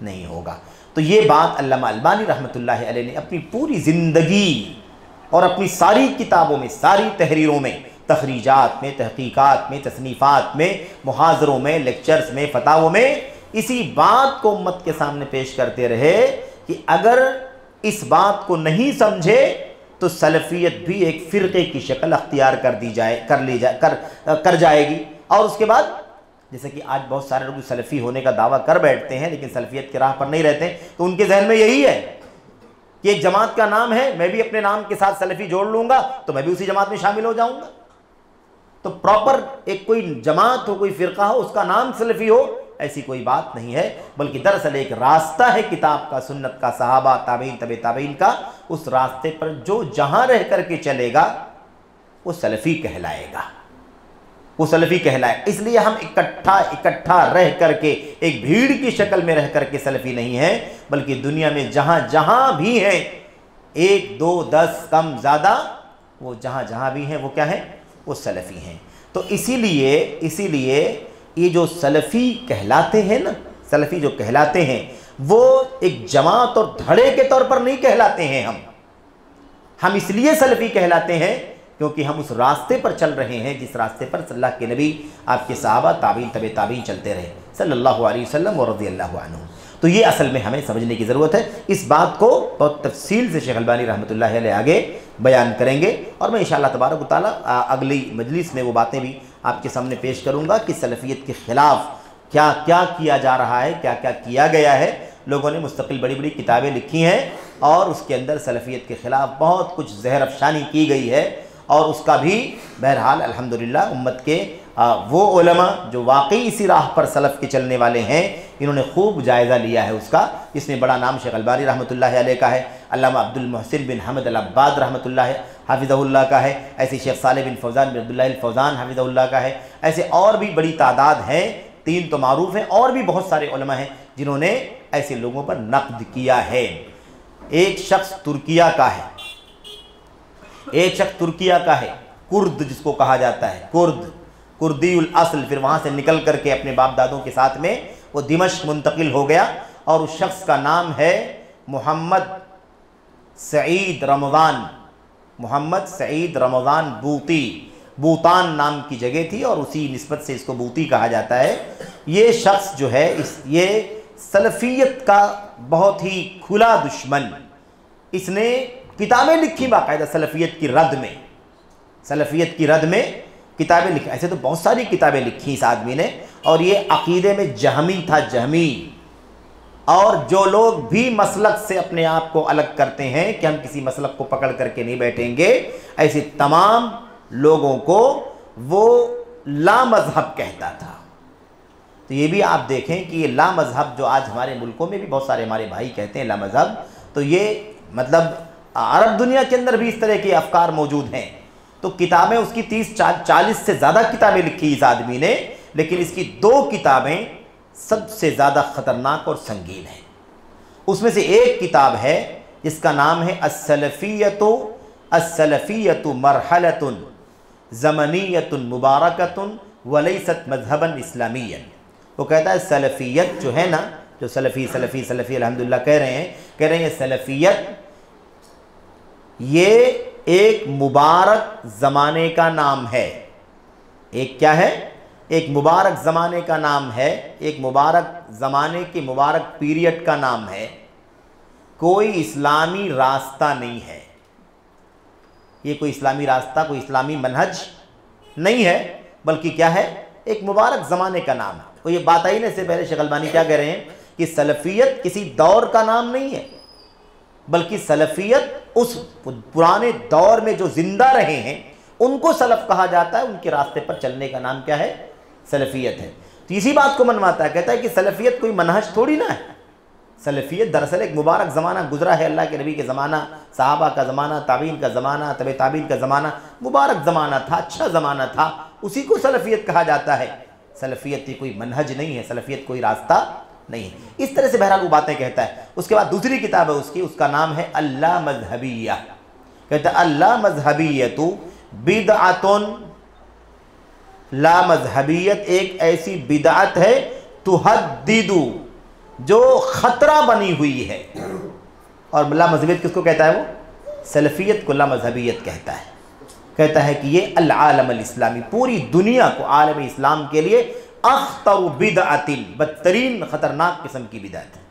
نہیں ہوگا۔ تو یہ بات علامہ البانی رحمۃ اللہ علیہ نے اپنی پوری زندگی اور اپنی ساری کتابوں میں، ساری تحریروں میں، تخریجات میں، تحقیقات میں، تصنیفات میں، محاضروں میں، لیکچرز میں، فتاووں میں اسی بات کو امت کے سامنے پیش کرتے رہے کہ اگر اس بات کو نہیں سمجھے تو سلفیت بھی ایک فرقے کی شکل اختیار کر جائے گی. اور اس کے بعد جیسے کہ آج بہت سارے لوگ سلفی ہونے کا دعویٰ کر بیٹھتے ہیں لیکن سلفیت کی راہ پر نہیں رہتے، تو ان کے ذہن میں یہی ہے کہ ایک جماعت کا نام ہے، میں بھی اپنے نام کے ساتھ سلفی جوڑ لوں گا تو میں بھی اسی جماعت میں شامل ہو جاؤں گا. تو پراپر ایک کوئی جماعت ہو، کوئی فرقہ ہو، اس کا نام سلفی ہو، ایسی کوئی بات نہیں ہے، بلکہ دراصل ایک راستہ ہے کتاب کا، سنت کا، صحابہ، تابعین، تبع تابعین کا. اس راستے پر جو جہاں رہ کر کے چلے گا وہ سلفی کہلائے گا، وہ سلفی کہلائے. اس لیے ہم اکٹھا رہ کر کے ایک بھیڑ کی شکل میں رہ کر کے سلفی نہیں ہیں، بلکہ دنیا میں جہاں بھی ہیں، 1 2 10 کم زیادہ، وہ جہاں بھی ہیں وہ کیا ہیں؟ وہ سلفی ہیں. تو اسی لیے یہ جو سلفی کہلاتے ہیں نا، سلفی جو کہلاتے ہیں وہ ایک جماعت اور دھڑے کے طور پر نہیں کہلاتے ہیں. ہم اس لیے سلفی کہلاتے ہیں کیونکہ ہم اس راستے پر چل رہے ہیں جس راستے پر صلی اللہ کے نبی، آپ کے صحابہ، تابعین، تبع تابعین چلتے رہے صلی اللہ علیہ وسلم و رضی اللہ عنہ. تو یہ اصل میں ہمیں سمجھنے کی ضرورت ہے. اس بات کو بہت تفصیل سے شیخ البانی رحمۃ اللہ علیہ آگے بیان کریں گے، اور میں انشاءاللہ تبارک و تعالیٰ اگلی مجلس میں وہ باتیں بھی آپ کے سامنے پیش کروں گا کہ سلفیت کے خلاف کیا کیا کیا جا رہا ہے، کیا کیا کیا گیا ہے. لوگوں نے مستقل بڑی بڑی کتابیں لکھی ہیں اور اس کے اندر سلفیت کے خلاف بہت کچھ زہر افشانی کی گئی ہے، اور اس کا بھی بہرحال الحمدللہ امت کے وہ علماء جو واقعی اسی راہ پر سلف کے چلنے والے ہیں، انہوں نے خوب جائزہ لیا ہے اس کا. اس میں بڑا نام شیخ البانی رحمۃ اللہ علیہ کا ہے، علامہ عبد المحسن بن حمد العباد رحمۃ اللہ حافظہ اللہ کا ہے، ایسے شیخ صالح بن فوزان بن عبداللہ الفوزان حافظہ اللہ کا ہے. ایسے اور بھی بڑی تعداد ہیں، 3 تو معروف ہیں، اور بھی بہت سارے علماء ہیں جنہوں نے ایسے لوگوں پر نقد کیا ہے. ایک شخص ترکیہ کا ہے، کرد جس کو کہا جاتا ہے، کردی الاصل، پھر وہاں سے نکل کر کے اپنے باپ دادوں کے ساتھ میں وہ دمشق منتقل ہو گیا، اور اس شخص کا نام ہے محمد سعید رمضان بوتان نام کی جگہ تھی، اور اسی نسبت سے اس کو بوتی کہا جاتا ہے. یہ شخص جو ہے یہ سلفیت کا بہت ہی کھلا دشمن. اس نے کتابیں لکھی باقاعدہ سلفیت کی رد میں کتابیں لکھی. ایسے تو بہت ساری کتابیں لکھی اس آدمی نے، اور یہ عقیدے میں جہمی تھا، اور جو لوگ بھی مسلک سے اپنے آپ کو الگ کرتے ہیں کہ ہم کسی مسلک کو پکڑ کر کے نہیں بیٹھیں گے، ایسے تمام لوگوں کو وہ لا مذہب کہتا تھا. تو یہ بھی آپ دیکھیں کہ یہ لا مذہب جو آج ہمارے ملکوں میں بھی بہت سارے ہمارے بھائی کہتے ہیں لا مذہب، تو یہ مطلب عرب دنیا کے اندر بھی اس طرح کے افکار موجود ہیں. تو کتابیں اس کی 30-40 سے زیادہ کتابیں لکھی اس آدمی نے، لیکن اس کی 2 کتابیں سب سے زیادہ خطرناک اور سنگین ہیں. اس میں سے ایک کتاب ہے جس کا نام ہے السلفیت مرحلۃ زمنیۃ مبارکۃ ولیست مذہبا اسلامیا. وہ کہتا ہے سلفیت جو ہے نا، جو سلفی الحمدللہ کہہ رہے ہیں سلفیت یہ ایک مبارک زمانے کا نام ہے. ایک کیا ہے؟ ایک مبارک زمانے کا نام ہے، ایک مبارک زمانے کے مبارک پیریڈ کا نام ہے. کوئی اسلامی راستہ نہیں ہے، یہ کوئی اسلامی راستہ، کوئی اسلامی منہج نہیں ہے، بلکہ کیا ہے؟ ایک مبارک زمانے کا نام ہے. وہ یہ بات آئی نا اس سے پہلے شیخ البانی کیا کہہ رہے ہیں کہ سلفیت کسی دور کا نام نہیں ہے، بلکہ سلفیت اس پرانے دور میں جو زندہ رہے ہیں ان کو سلف کہا جاتا ہے. ان کے راستے پر چلنے کا نام کیا ہے؟ سلفیت ہے. تو اسی بات کو منواتا ہے، کہتا ہے کہ سلفیت کوئی منہج تھوڑی نہ ہے. سلفیت دراصل ایک مبارک زمانہ گزرا ہے، اللہ کے نبی کے زمانہ، صحابہ کا زمانہ، تابعین کا زمانہ، تبع تابعین کا زمانہ، مبارک زمانہ تھا، اچھا زمانہ تھا، اسی کو سلفیت کہا جاتا ہے. سلفیت یہ کوئی منہج نہیں ہے، سلفیت کوئی راستہ نہیں ہے. اس طرح سے بہرحال وہ باتیں کہتا ہے. اس کے بعد دوسری کتاب ہے اس کا نام ہے اللامذہبیہ. کہتا ہے اللامذہبیۃ بدعۃ، لامذہبیت ایک ایسی بدعت ہے تہدد، جو خطرہ بنی ہوئی ہے. اور لامذہبیت کس کو کہتا ہے؟ وہ سلفیت کو لامذہبیت کہتا ہے. کہتا ہے کہ یہ العالم الاسلامی، پوری دنیا کو، عالم اسلام کے لیے اخطر بدعۃ، بدترین خطرناک قسم کی بدعت ہے۔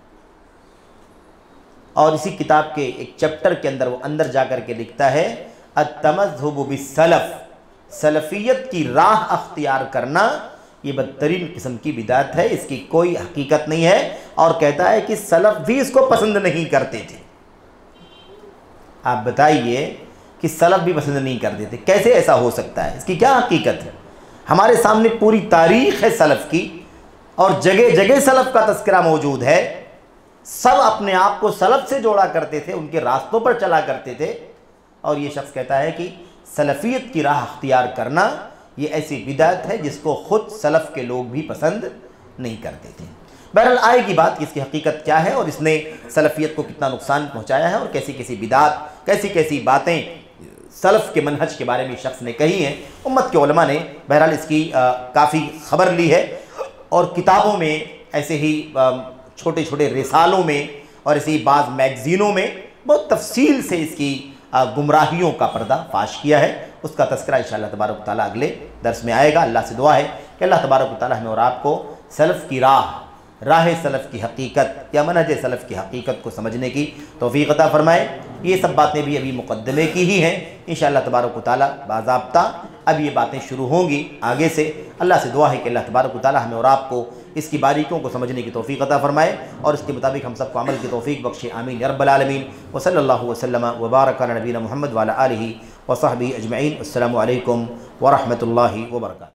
اور اسی کتاب کے ایک چیپٹر کے اندر وہ اندر جا کر کے لکھتا ہے التمذہب بالسلف، سلفیت کی راہ اختیار کرنا یہ بدترین قسم کی بدعت ہے، اس کی کوئی حقیقت نہیں ہے، اور کہتا ہے کہ سلف بھی اس کو پسند نہیں کرتے تھے۔ آپ بتائیے کہ سلف بھی پسند نہیں کرتے تھے، کیسے ایسا ہو سکتا ہے؟ اس کی کیا حقیقت ہے؟ ہمارے سامنے پوری تاریخ ہے سلف کی، اور جگہ جگہ سلف کا تذکرہ موجود ہے، سب اپنے آپ کو سلف سے جوڑا کرتے تھے، ان کے راستوں پر چلا کرتے تھے، اور یہ شخص کہتا ہے کہ سلفیت کی راہ اختیار کرنا یہ ایسی بدعت ہے جس کو خود سلف کے لوگ بھی پسند نہیں کرتے تھے۔ بہرحال آئے گی بات کہ اس کی حقیقت کیا ہے، اور اس نے سلفیت کو کتنا نقصان پہنچایا ہے، اور کیسی کیسی بدعت، کیسی کیسی باتیں سلف کے منہج کے بارے میں شخص نے کہی ہیں۔ امت کے علماء نے بہرحال اس کی کافی خبر لی ہے، اور کتابوں میں ایسے ہی چھوٹے چھوٹے رسالوں میں اور ایسے ہی بعض میگزینوں میں بہت تفصیل سے اس کی گمراہیوں کا پردہ فاش کیا ہے۔ اس کا تذکرہ انشاءاللہ تبارک و تعالیٰ اگلے درس میں آئے گا۔ اللہ سے دعا ہے کہ اللہ تبارک و تعالیٰ ہمیں اور آپ کو سلف کی راہ سلف کی حقیقت یا منہج سلف کی حقیقت کو سمجھنے کی توفیق عطا فرمائے۔ یہ سب باتیں بھی ابھی مقدمے کی ہی ہیں، انشاءاللہ تبارک و تعالیٰ باضابطہ اب یہ باتیں شروع ہوں گی آگے سے۔ اللہ سے دعا ہے کہ اللہ تبارک و تعالیٰ ہمیں اور آپ کو اس کی باریکیوں کو سمجھنے کی توفیق عطا فرمائے، اور اس کے مطابق ہم سب کو عمل کی توفیق بخشے، آمین یا رب العالمین۔ وصلی اللہ وسلم وبارک علی نبینا محمد وعلی آلہ وصحبہ اجمعین۔ السلام علیکم ورحمۃ اللہ وبرکاتہ۔